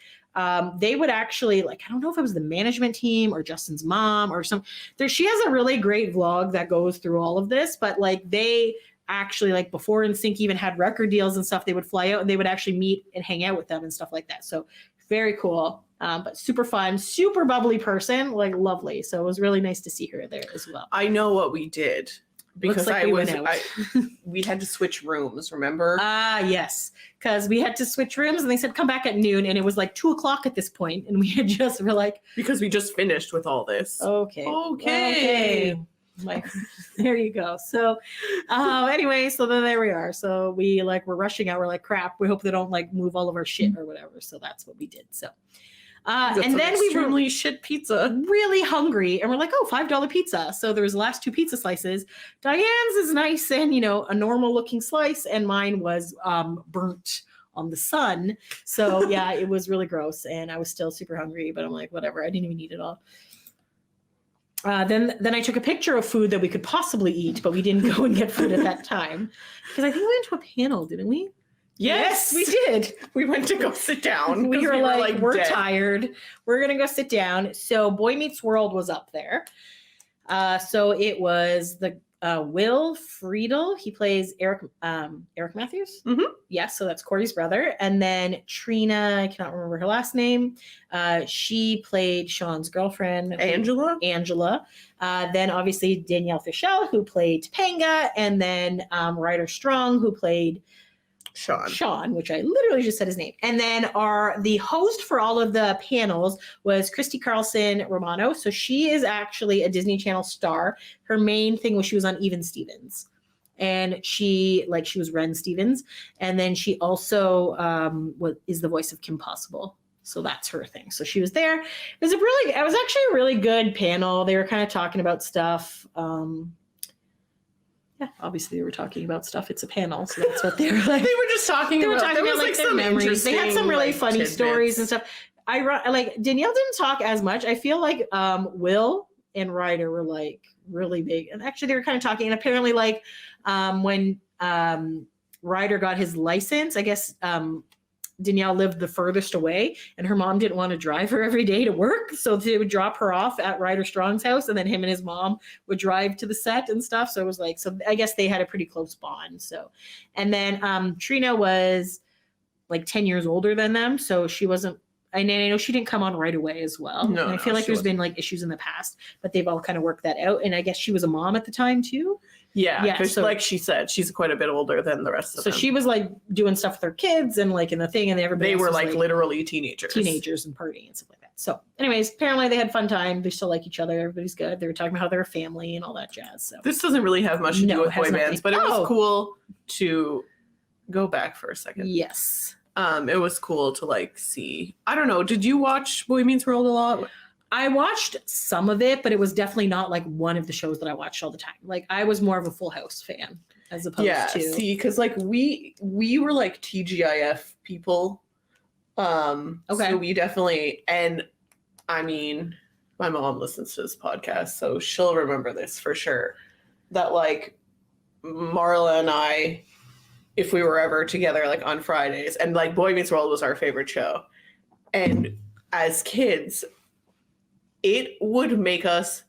they would actually like, I don't know if it was the management team or Justin's mom or she has a really great vlog that goes through all of this, but like they actually like before NSYNC even had record deals and stuff, they would fly out and they would actually meet and hang out with them and stuff like that. So very cool, but super fun, super bubbly person, like lovely. So it was really nice to see her there as well. I know what we did because like we had to switch rooms, remember? Yes, because we had to switch rooms and they said come back at noon and it was like 2:00 at this point and we're like, because we just finished with all this. Okay. Like there you go. So anyway, so then there we are. So we're rushing out. We're like, crap, we hope they don't like move all of our shit or whatever. So that's what we did. So And then we were extremely shit pizza. really hungry and we're like, oh, $5 pizza. So there was the last 2 pizza slices. Diane's is nice and, you know, a normal looking slice, and mine was burnt on the sun. So yeah, it was really gross and I was still super hungry, but I'm like, whatever, I didn't even eat it all. Then I took a picture of food that we could possibly eat, but we didn't go and get food at that time. Because I think we went to a panel, didn't we? Yes, we did. We went to go sit down. We were like, we're dead. tired. We're going to go sit down. So Boy Meets World was up there. So it was the Will Friedle. He plays Eric Matthews. Mm-hmm. Yes, so that's Corey's brother. And then Trina, I cannot remember her last name. She played Sean's girlfriend. Angela. Then obviously Danielle Fischel, who played Topanga. And then Ryder Strong, who played Sean, which I literally just said his name. And then the host for all of the panels was Christy Carlson Romano. So she is actually a Disney Channel star. Her main thing was she was on Even Stevens. And she was Ren Stevens. And then she also is the voice of Kim Possible. So that's her thing. So she was there. It was actually a really good panel. They were kind of talking about stuff. Yeah, obviously they were talking about stuff. It's a panel, so that's what they were like. They were just talking about like their memories. They had some really funny tidbits. Stories and stuff. Danielle didn't talk as much. I feel like Will and Ryder were like really big, and actually they were kind of talking. And apparently, when Ryder got his license, I guess Danielle lived the furthest away, and her mom didn't want to drive her every day to work, so they would drop her off at Ryder Strong's house, and then him and his mom would drive to the set and stuff. So it was like, so I guess they had a pretty close bond. So, and then Trina was like 10 years older than them, so she wasn't. I know she didn't come on right away as well. No, and I feel like there's been like issues in the past, but they've all kind of worked that out. And I guess she was a mom at the time too. Yeah, because so, like she said, she's quite a bit older than the rest of them. So she was like doing stuff with her kids and like in the thing, and everybody they were like literally teenagers and partying and stuff like that. So anyways, apparently they had fun time. They still like each other. Everybody's good. They were talking about how they're a family and all that jazz. So this doesn't really have much to do with boy bands, but it was cool to go back for a second. Yes. It was cool to like see. I don't know. Did you watch Boy Meets World a lot? I watched some of it, but it was definitely not like one of the shows that I watched all the time. Like I was more of a Full House fan as opposed to. Yeah, see, because like we were like TGIF people. Okay. So we definitely, and I mean, my mom listens to this podcast, so she'll remember this for sure. That like Marla and I, if we were ever together like on Fridays, and like Boy Meets World was our favorite show, and as kids, it would make us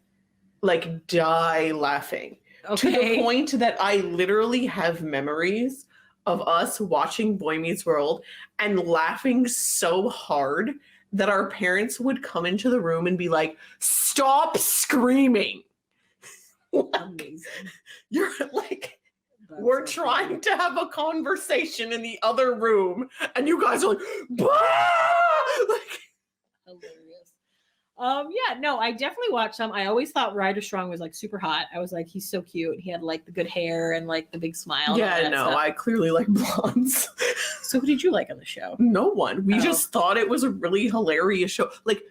like die laughing to the point that I literally have memories of us watching Boy Meets World and laughing so hard that our parents would come into the room and be like, "Stop screaming." Amazing. You're like, we're trying to have a conversation in the other room, and you guys are like, "Bah!" Like, hilarious. Yeah, no, I definitely watched some. I always thought Ryder Strong was like super hot. I was like, he's so cute. He had like the good hair and like the big smile. Yeah, no, stuff. I clearly like blondes. So who did you like on the show? No one. We just thought it was a really hilarious show. Like,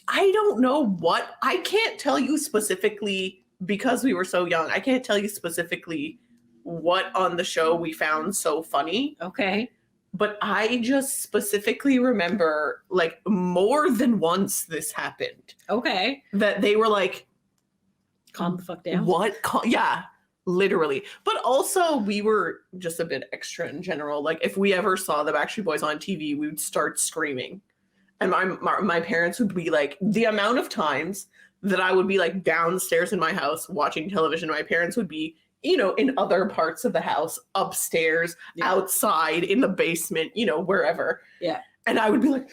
I don't know what. I can't tell you specifically because we were so young. I can't tell you specifically what on the show we found so funny. Okay. But I just specifically remember, like, more than once this happened. Okay. That they were like, calm the fuck down. What? Yeah, literally. But also, we were just a bit extra in general. Like, if we ever saw the Backstreet Boys on TV, we would start screaming. And my parents would be like, the amount of times that I would be, like, downstairs in my house watching television, my parents would be, you know, in other parts of the house, upstairs, outside, in the basement, you know, wherever. Yeah. And I would be like,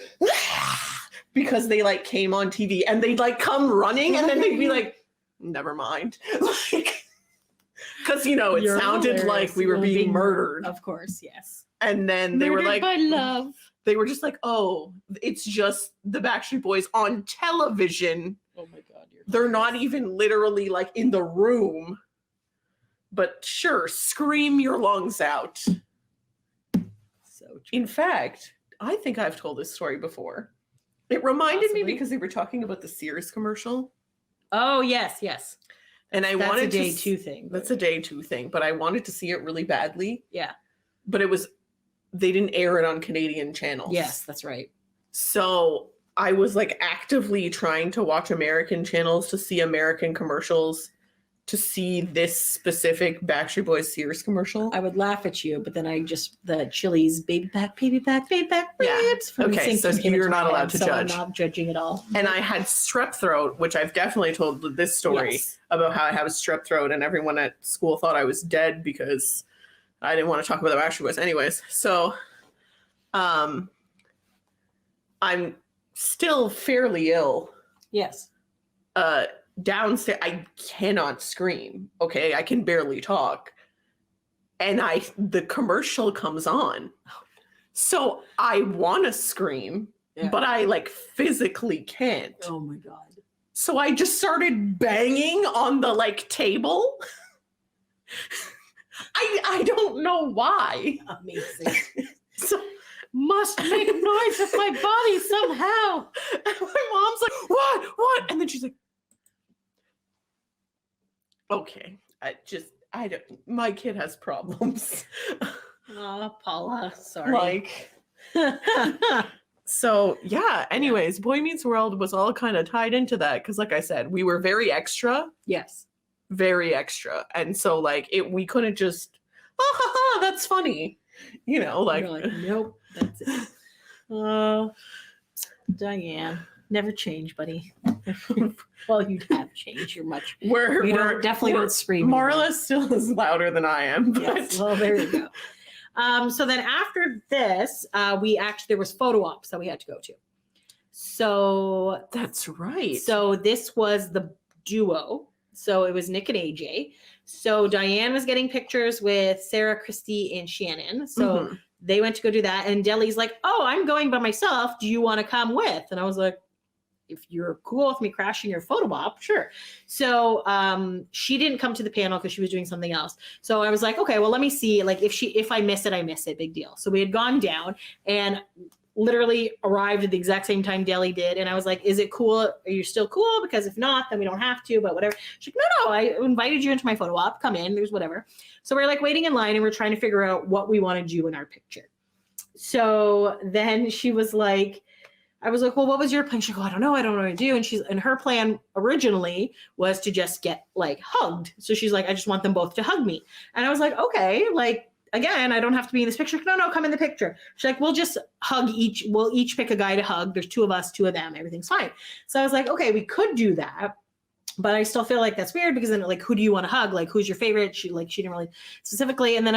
because they like came on TV and they'd like come running and then they'd be like, never mind. Like, because, you know, it sounded hilarious. Like we were being murdered. Of course, yes. And then they were like, by love. They were just like, oh, it's just the Backstreet Boys on television. Oh my God. They're not even literally like in the room. But sure, scream your lungs out. So true. In fact, I think I've told this story before. It reminded Possibly. me because they were talking about the Sears commercial. Oh, yes. And I That's wanted a day to two thing. That's a day two thing, but I wanted to see it really badly. Yeah. But they didn't air it on Canadian channels. Yes, that's right. So I was like actively trying to watch American channels to see American commercials to see this specific Backstreet Boys Sears commercial. I would laugh at you, but then the Chili's baby back, ribs Yeah. from Okay, NSYNC so just came you're into not my allowed head, to so judge. I'm not judging at all. And I had strep throat, which I've definitely told this story Yes. about how I have a strep throat, and everyone at school thought I was dead because I didn't want to talk about the Backstreet Boys. Anyways, so I'm still fairly ill. Yes. Downstairs, I cannot scream. Okay, I can barely talk, and the commercial comes on, so I want to scream, Yeah. but I like physically can't. Oh my God. So I just started banging on the like table. I don't know why. Amazing. So Must make noise with my body somehow. my mom's like, what? And then she's like, okay, my kid has problems. Oh, Paula, sorry. Like, so yeah, anyways, Boy Meets World was all kind of tied into that. Cause like I said, we were very extra. Yes. And so like we couldn't just, that's funny. You know, like, You're like, nope, that's it. Oh, Diane, never change, buddy. Well, you have changed. You're much. we're Definitely don't scream. Marla still is louder than I am, but Yes. Well, there you go. So then after this, there was photo ops that we had to go to. So that's right. So this was the duo. So it was Nick and AJ. So Diane was getting pictures with Sarah, Christy, and Shannon. So they went to go do that. And Deli's like, oh, I'm going by myself. Do you want to come with? And I was like, if you're cool with me crashing your photo op, sure. So she didn't come to the panel because she was doing something else. So I was like, okay, well, let me see. Like if I miss it, I miss it. Big deal. So we had gone down and literally arrived at the exact same time Deli did. And I was like, is it cool? Are you still cool? Because if not, then we don't have to, but whatever. She's like, no, I invited you into my photo op. Come in, there's whatever. So we're like waiting in line and we're trying to figure out what we want to do in our picture. So then she was like, I was like, well, what was your plan? She's like, oh, I don't know what to do. And her plan originally was to just get like hugged. So she's like, I just want them both to hug me. And I was like, okay, like, again, I don't have to be in this picture. No, come in the picture. She's like, we'll just hug each. We'll each pick a guy to hug. There's two of us, two of them. Everything's fine. So I was like, okay, we could do that. But I still feel like that's weird because then like, who do you want to hug? Like, who's your favorite? She didn't really specifically. And then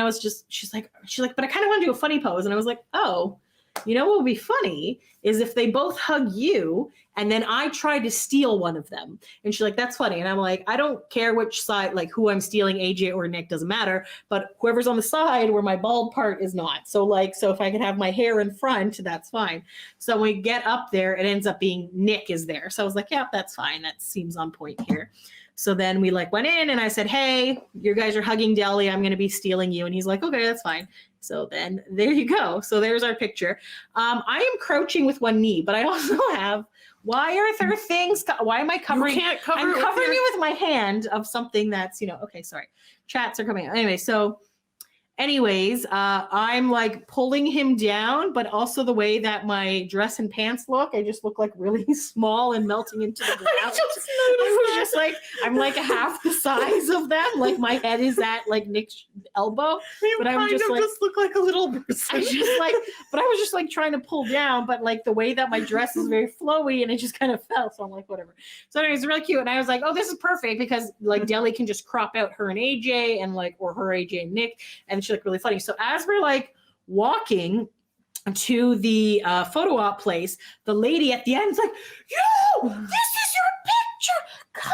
she's like, but I kind of want to do a funny pose. And I was like, oh, you know what would be funny is if they both hug you and then I try to steal one of them. And she's like, that's funny. And I'm like, I don't care which side, like who I'm stealing, AJ or Nick, doesn't matter. But whoever's on the side where my bald part is not. So if I could have my hair in front, that's fine. So when we get up there, it ends up being Nick is there. So I was like, yeah, that's fine. That seems on point here. So then we like went in and I said, hey, you guys are hugging Deli. I'm going to be stealing you. And he's like, okay, that's fine. So then there you go. So there's our picture. I am crouching with one knee, but I also have, why are there things, why am I covering? You can't cover I'm it covering it with my hand of something that's, okay, sorry. Chats are coming out. Anyways, I'm like pulling him down, but also the way that my dress and pants look, I just look like really small and melting into the ground. I'm like half the size of them. Like my head is at like Nick's elbow, but I'm just look like a little person. But I was just like trying to pull down, but like the way that my dress is very flowy and it just kind of fell. So I'm like, whatever. So anyways, it's really cute. And I was like, oh, this is perfect because like Deli can just crop out her and AJ and like, or her, AJ and Nick. And she's like really funny. So as we're like walking to the photo op place, the lady at the end is like, yo, this is your picture. Come.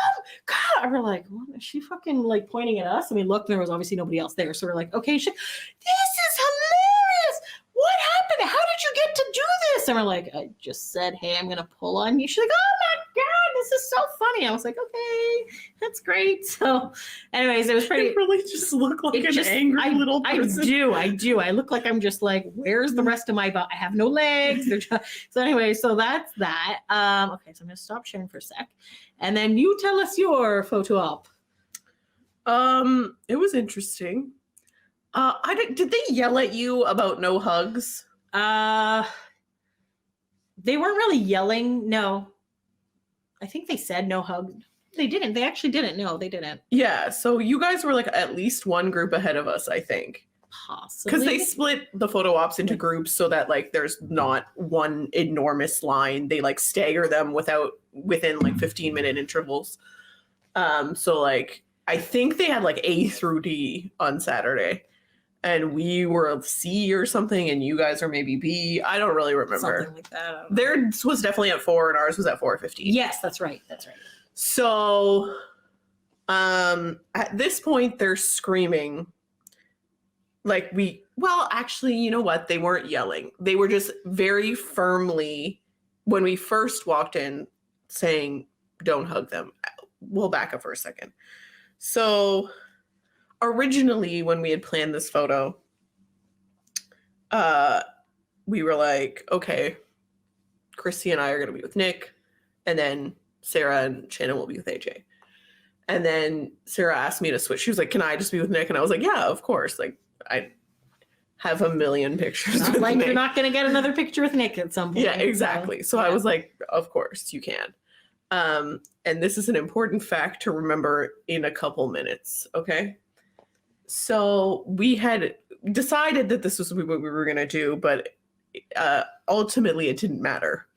And we're like, what is she fucking like pointing at us? And we looked and there was obviously nobody else there. So we're like, okay, this is hilarious. What happened? How did you get to do this? And we're like, I just said, hey, I'm going to pull on you. She's like, oh my God, this is so funny. I was like, okay, that's great. So anyways, it was pretty. You really just look like an angry little person. I do. I look like I'm just like, where's the rest of my body? I have no legs. So anyway, so that's that. Okay, so I'm going to stop sharing for a sec. And then you tell us your photo op. It was interesting. Did they yell at you about no hugs? They weren't really yelling. No. I think they said no hugs. They didn't. They actually didn't. No, they didn't. Yeah. So you guys were like at least one group ahead of us, I think. Possibly. Because they split the photo ops into groups so that like there's not one enormous line. They like stagger them within like 15-minute intervals. So like I think they had like A through D on Saturday. And we were C or something, and you guys are maybe B. I don't really remember. Something like that. Theirs was definitely at 4, and ours was at 4:15. Yes, that's right. That's right. So, at this point, they're screaming. Like actually, you know what? They weren't yelling. They were just very firmly, when we first walked in, saying, "Don't hug them." We'll back up for a second. So, originally, when we had planned this photo, we were like, okay, Chrissy and I are going to be with Nick, and then Sarah and Shannon will be with AJ. And then Sarah asked me to switch. She was like, can I just be with Nick? And I was like, yeah, of course. Like, I have a million pictures Not with like Nick. You're not going to get another picture with Nick at some point. Yeah, exactly. So yeah. I was like, of course you can. And this is an important fact to remember in a couple minutes, okay? So we had decided that this was what we were going to do, but ultimately it didn't matter.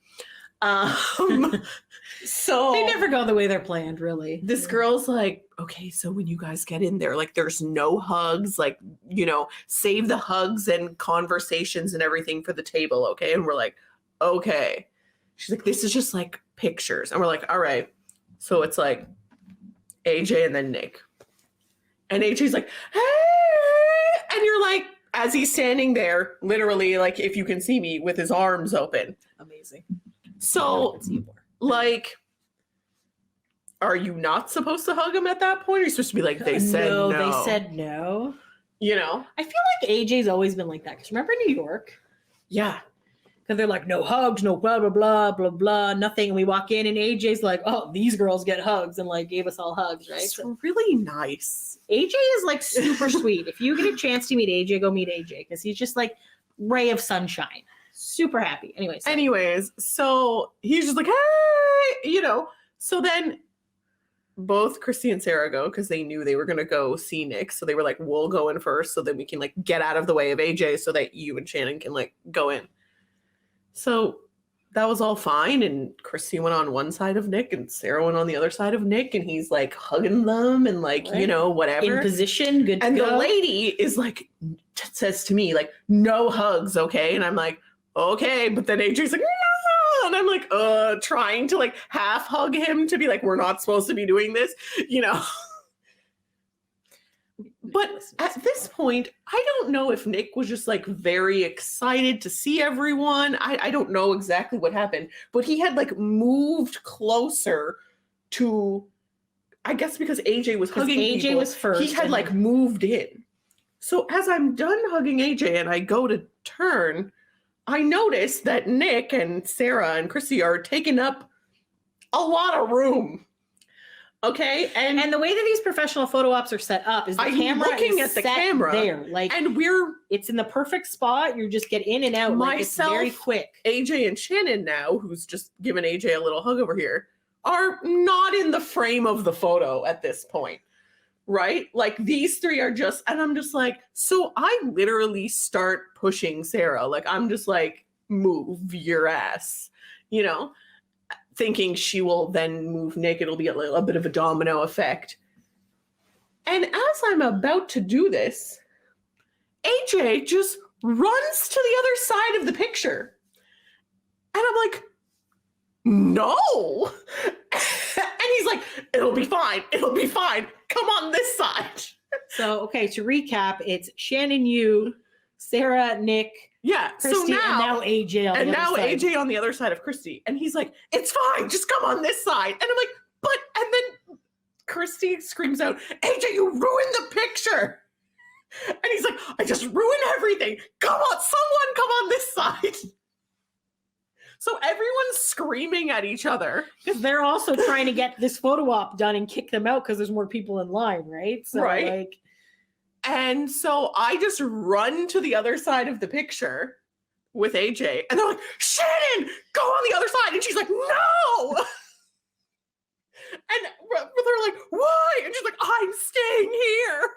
So they never go the way they're planned, really. This girl's like, okay, so when you guys get in there, like there's no hugs, like, you know, save the hugs and conversations and everything for the table, okay? And we're like, okay. She's like, this is just like pictures. And we're like, all right. So it's like AJ and then Nick. And AJ's like, hey! And you're like, as he's standing there, literally, like, if you can see me, with his arms open. Amazing. So, like, are you not supposed to hug him at that point? Or are you supposed to be like, they said no? They said no. You know? I feel like AJ's always been like that. Because remember New York? Yeah. Because they're like, no hugs, no blah, blah, blah, blah, blah, nothing. And we walk in and AJ's like, oh, these girls get hugs, and like gave us all hugs, right? It's really nice. AJ is like super sweet. If you get a chance to meet AJ, go meet AJ, because he's just like ray of sunshine. Super happy. Anyways, so he's just like, hey, you know. So then both Christy and Sarah go because they knew they were going to go see Nick. So they were like, we'll go in first so that we can like get out of the way of AJ so that you and Shannon can like go in. So that was all fine. And Christy went on one side of Nick and Sarah went on the other side of Nick. And he's like hugging them and like, right. You know, whatever. In position, good to and go. The lady is like, says to me like, no hugs, okay? And I'm like, okay. But then AJ's like, no. And I'm like, trying to like half hug him to be like, we're not supposed to be doing this, you know? But at this point, I don't know if Nick was just like very excited to see everyone. I don't know exactly what happened, but he had like moved closer to, I guess because AJ was hugging AJ people, was first. He had like moved in. So as I'm done hugging AJ and I go to turn, I notice that Nick and Sarah and Chrissy are taking up a lot of room. Okay, and the way that these professional photo ops are set up is the camera looking is at the set camera there, like, and it's in the perfect spot. You just get in and out. Myself, like it's very quick. AJ and Shannon now, who's just given AJ a little hug over here, are not in the frame of the photo at this point, right? Like these three are just, and I'm just like, so I literally start pushing Sarah, like I'm just like, move your ass, you know. Thinking she will then move Nick, it'll be a bit of a domino effect. And as I'm about to do this, AJ just runs to the other side of the picture. And I'm like, no. And he's like, it'll be fine. It'll be fine. Come on this side. So, okay, to recap, it's Shannon, you, Sarah, Nick, Yeah. Christy, so now AJ on the other side. AJ on the other side of Christy. And he's like, it's fine, just come on this side. And I'm like, but, and then Christy screams out, AJ, you ruined the picture. And he's like, I just ruined everything. Come on, someone come on this side. So everyone's screaming at each other. Because they're also trying to get this photo op done and kick them out because there's more people in line, right? So Right. like, and so I just run to the other side of the picture with AJ, and they're like, Shannon, go on the other side. And she's like, no. And they're like, why? And she's like, I'm staying here.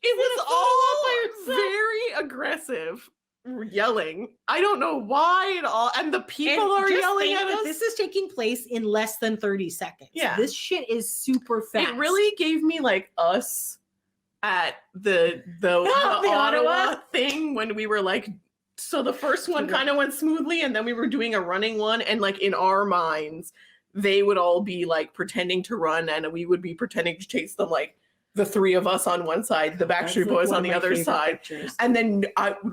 It was all very aggressive yelling. I don't know why at all. And the people are yelling at us. This is taking place in less than 30 seconds. Yeah. This shit is super fast. It really gave me like us at the Ottawa thing when we were like, so the first one kind of went smoothly and then we were doing a running one, and like in our minds they would all be like pretending to run and we would be pretending to chase them, like the three of us on one side, the Backstreet Boys on the other side. Pictures. And then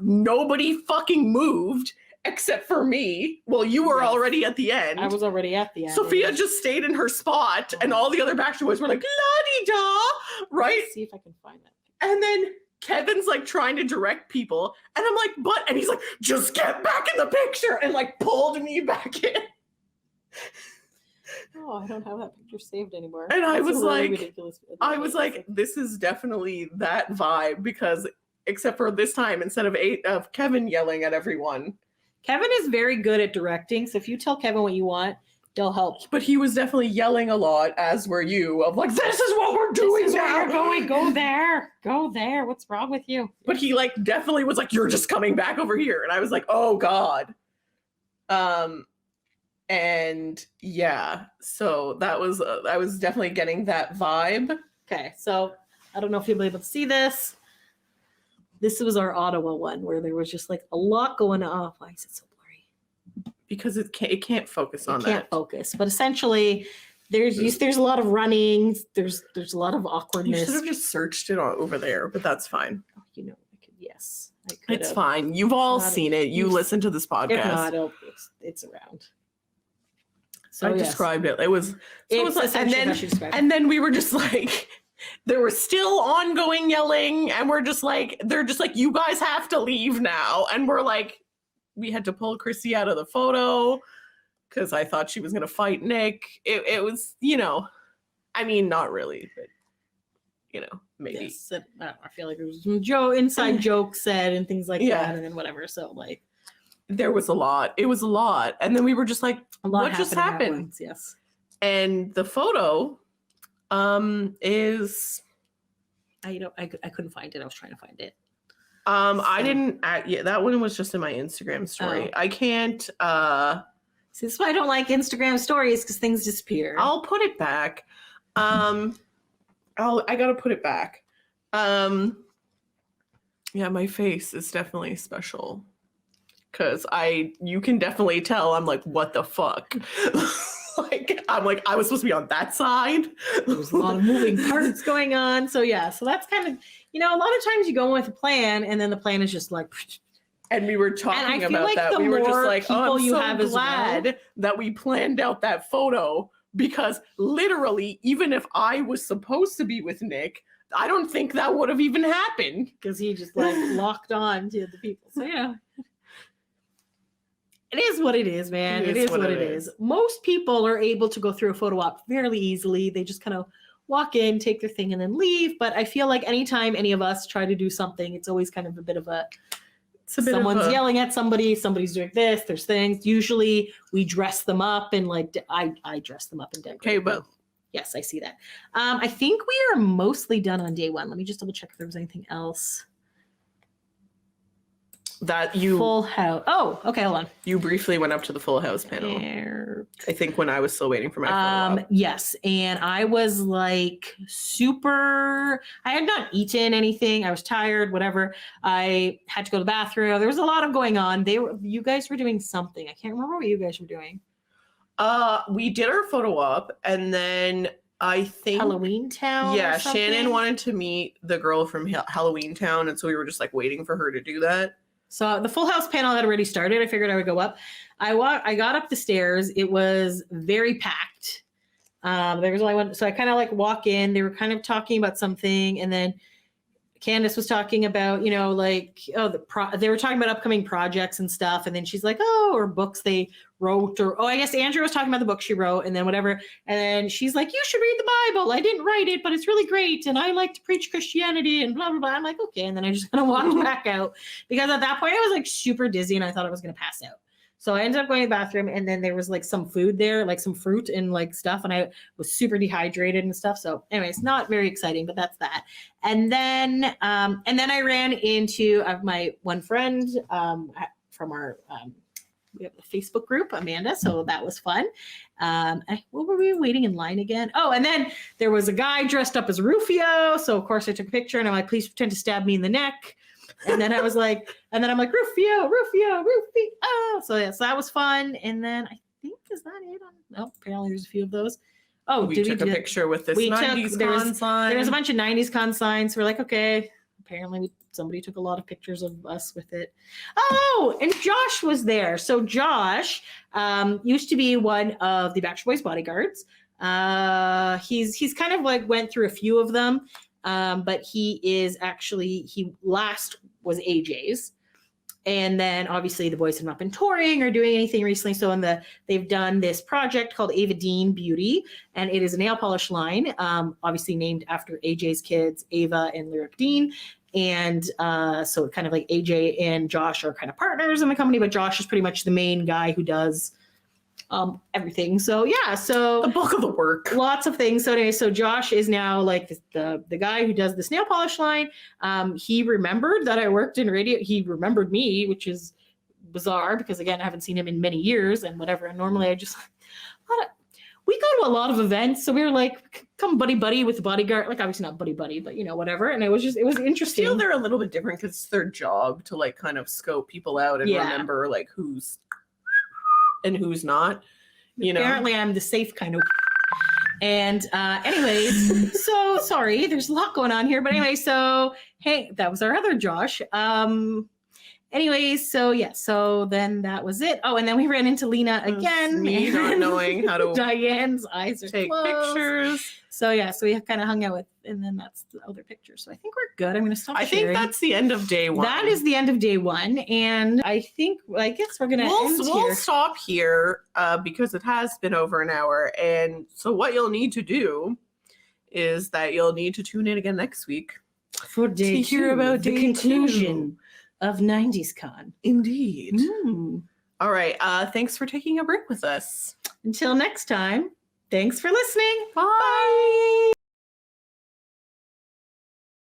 nobody fucking moved except for me. Well, you were already at the end. I was already at the end. Sophia just stayed in her spot, and all the other Backstreet Boys were like, la-di-da, right? Let's see if I can find that. And then Kevin's like trying to direct people, and I'm like, but, and he's like, just get back in the picture, and like pulled me back in. Oh, I don't have that picture saved anymore. And I was really like, ridiculous. This is definitely that vibe, because except for this time, instead of Kevin yelling at everyone. Kevin is very good at directing, so if you tell Kevin what you want, they'll help. But he was definitely yelling a lot, as were you, of like, this is what we're doing this is now. Where you're going, go there. What's wrong with you? But he like definitely was like, you're just coming back over here. And I was like, oh God. And yeah, so that was, I was definitely getting that vibe. Okay, so I don't know if you'll be able to see this. This was our Ottawa one where there was just like a lot going on. Why is it so blurry? Because it can't focus on that. It can't focus. But essentially, there's a lot of running. There's a lot of awkwardness. You should have just searched it over there, but that's fine. Oh, I could. Yes, I could. It's fine. You've all seen it. You listen to this podcast. If not, it's around. So I described it. It was like, and then we were just like, there was still ongoing yelling, and they're just like, you guys have to leave now. And we're like, we had to pull Chrissy out of the photo because I thought she was gonna fight Nick. It was, I mean, not really, but maybe. Yes, I feel like there was some inside jokes said and things like that, and then whatever. So like, there was a lot. It was a lot, and then we were just like, what just happened? Yes. And the photo is, I couldn't find it. I was trying to find it. I didn't. That one was just in my Instagram story. Oh. I can't. See, this is why I don't like Instagram stories, because things disappear. I'll put it back. I gotta put it back. Yeah, my face is definitely special. Because you can definitely tell I'm like, what the fuck? I was supposed to be on that side. There's a lot of moving parts going on. So yeah, so that's kind of, a lot of times you go with a plan and then the plan is just like. And we were talking about that. We were just like, oh, I'm so glad that we planned out that photo, because literally, even if I was supposed to be with Nick, I don't think that would have even happened. Because he just like locked on to the people. So yeah. It is what it is, man. It is what it is. Most people are able to go through a photo op fairly easily. They just kind of walk in, take their thing, and then leave. But I feel like anytime any of us try to do something, it's always kind of a bit of a, someone's yelling at somebody, somebody's doing this, there's things. Usually we dress them up and like, I dress them up in Denver. Okay, but yes, I see that. I think we are mostly done on day one. Let me just double check if there was anything else. That you Full House. Oh, okay, hold on. You briefly went up to the Full House panel. I think when I was still waiting for my photo op. Yes, and I was like super. I had not eaten anything. I was tired. Whatever. I had to go to the bathroom. There was a lot of going on. You guys were doing something. I can't remember what you guys were doing. We did our photo op, and then I think Halloween Town. Yeah, or something. Shannon wanted to meet the girl from Halloween Town, and so we were just like waiting for her to do that. So the Full House panel had already started. I figured I would go up. I got up the stairs. It was very packed. There was only one, so I kind of like walk in. They were kind of talking about something, and then Candace was talking about, you know, like, they were talking about upcoming projects and stuff. And then she's like, or books they wrote, or, I guess Andrew was talking about the book she wrote and then whatever. And then she's like, you should read the Bible. I didn't write it, but it's really great. And I like to preach Christianity and blah, blah, blah. I'm like, okay. And then I just kind of walked back out because at that point I was like super dizzy and I thought I was going to pass out. So I ended up going to the bathroom and then there was like some food there, like some fruit and like stuff. And I was super dehydrated and stuff. So anyways, not very exciting, but that's that. And then I ran into my one friend from our, we have a Facebook group, Amanda. So that was fun. What were we waiting in line again? Oh, and then there was a guy dressed up as Rufio. So of course I took a picture and I'm like, please pretend to stab me in the neck. And then I was like, and then I'm like, Rufio. So yeah, so that was fun. And then I think, is that it? Apparently there's a few of those. Oh, we took a picture with this 90s con sign. There was a bunch of 90s con signs. We're like, okay. Apparently somebody took a lot of pictures of us with it. Oh, and Josh was there. So Josh used to be one of the Backstreet Boys bodyguards. He's kind of like went through a few of them. But he last was AJ's. And then obviously the boys have not been touring or doing anything recently. So they've done this project called Ava Dean Beauty, and it is a nail polish line, obviously named after AJ's kids, Ava and Lyric Dean. And so kind of like AJ and Josh are kind of partners in the company, but Josh is pretty much the main guy who does everything. So yeah, so the bulk of the work, lots of things. So anyway, so Josh is now like the guy who does this nail polish line. He remembered that I worked in radio. He remembered me, which is bizarre because again, I haven't seen him in many years and whatever. And normally we go to a lot of events. So we were like, come buddy with the bodyguard, like obviously not buddy, but you know, whatever. And it was interesting. I feel they're a little bit different because it's their job to like kind of scope people out and remember like who's and who's not, you know. Apparently I'm the safe kind of. And anyways, so sorry, there's a lot going on here. But anyway, so hey, that was our other Josh. Anyways, so yeah, so then that was it. Oh, and then we ran into Lena again. Me not knowing how to Diane's eyes are take closed. Pictures. So yeah, so we kind of hung out with, and then that's the other picture. So I think we're good. I'm going to stop sharing. I think that's the end of day one. That is the end of day one. And I guess we're going to end here. We'll stop here because it has been over an hour. And so what you'll need to do is that you'll need to tune in again next week. For day two, hear about the conclusion of 90s Con. Indeed. All right. Thanks for taking a break with us. Until next time, thanks for listening. Bye.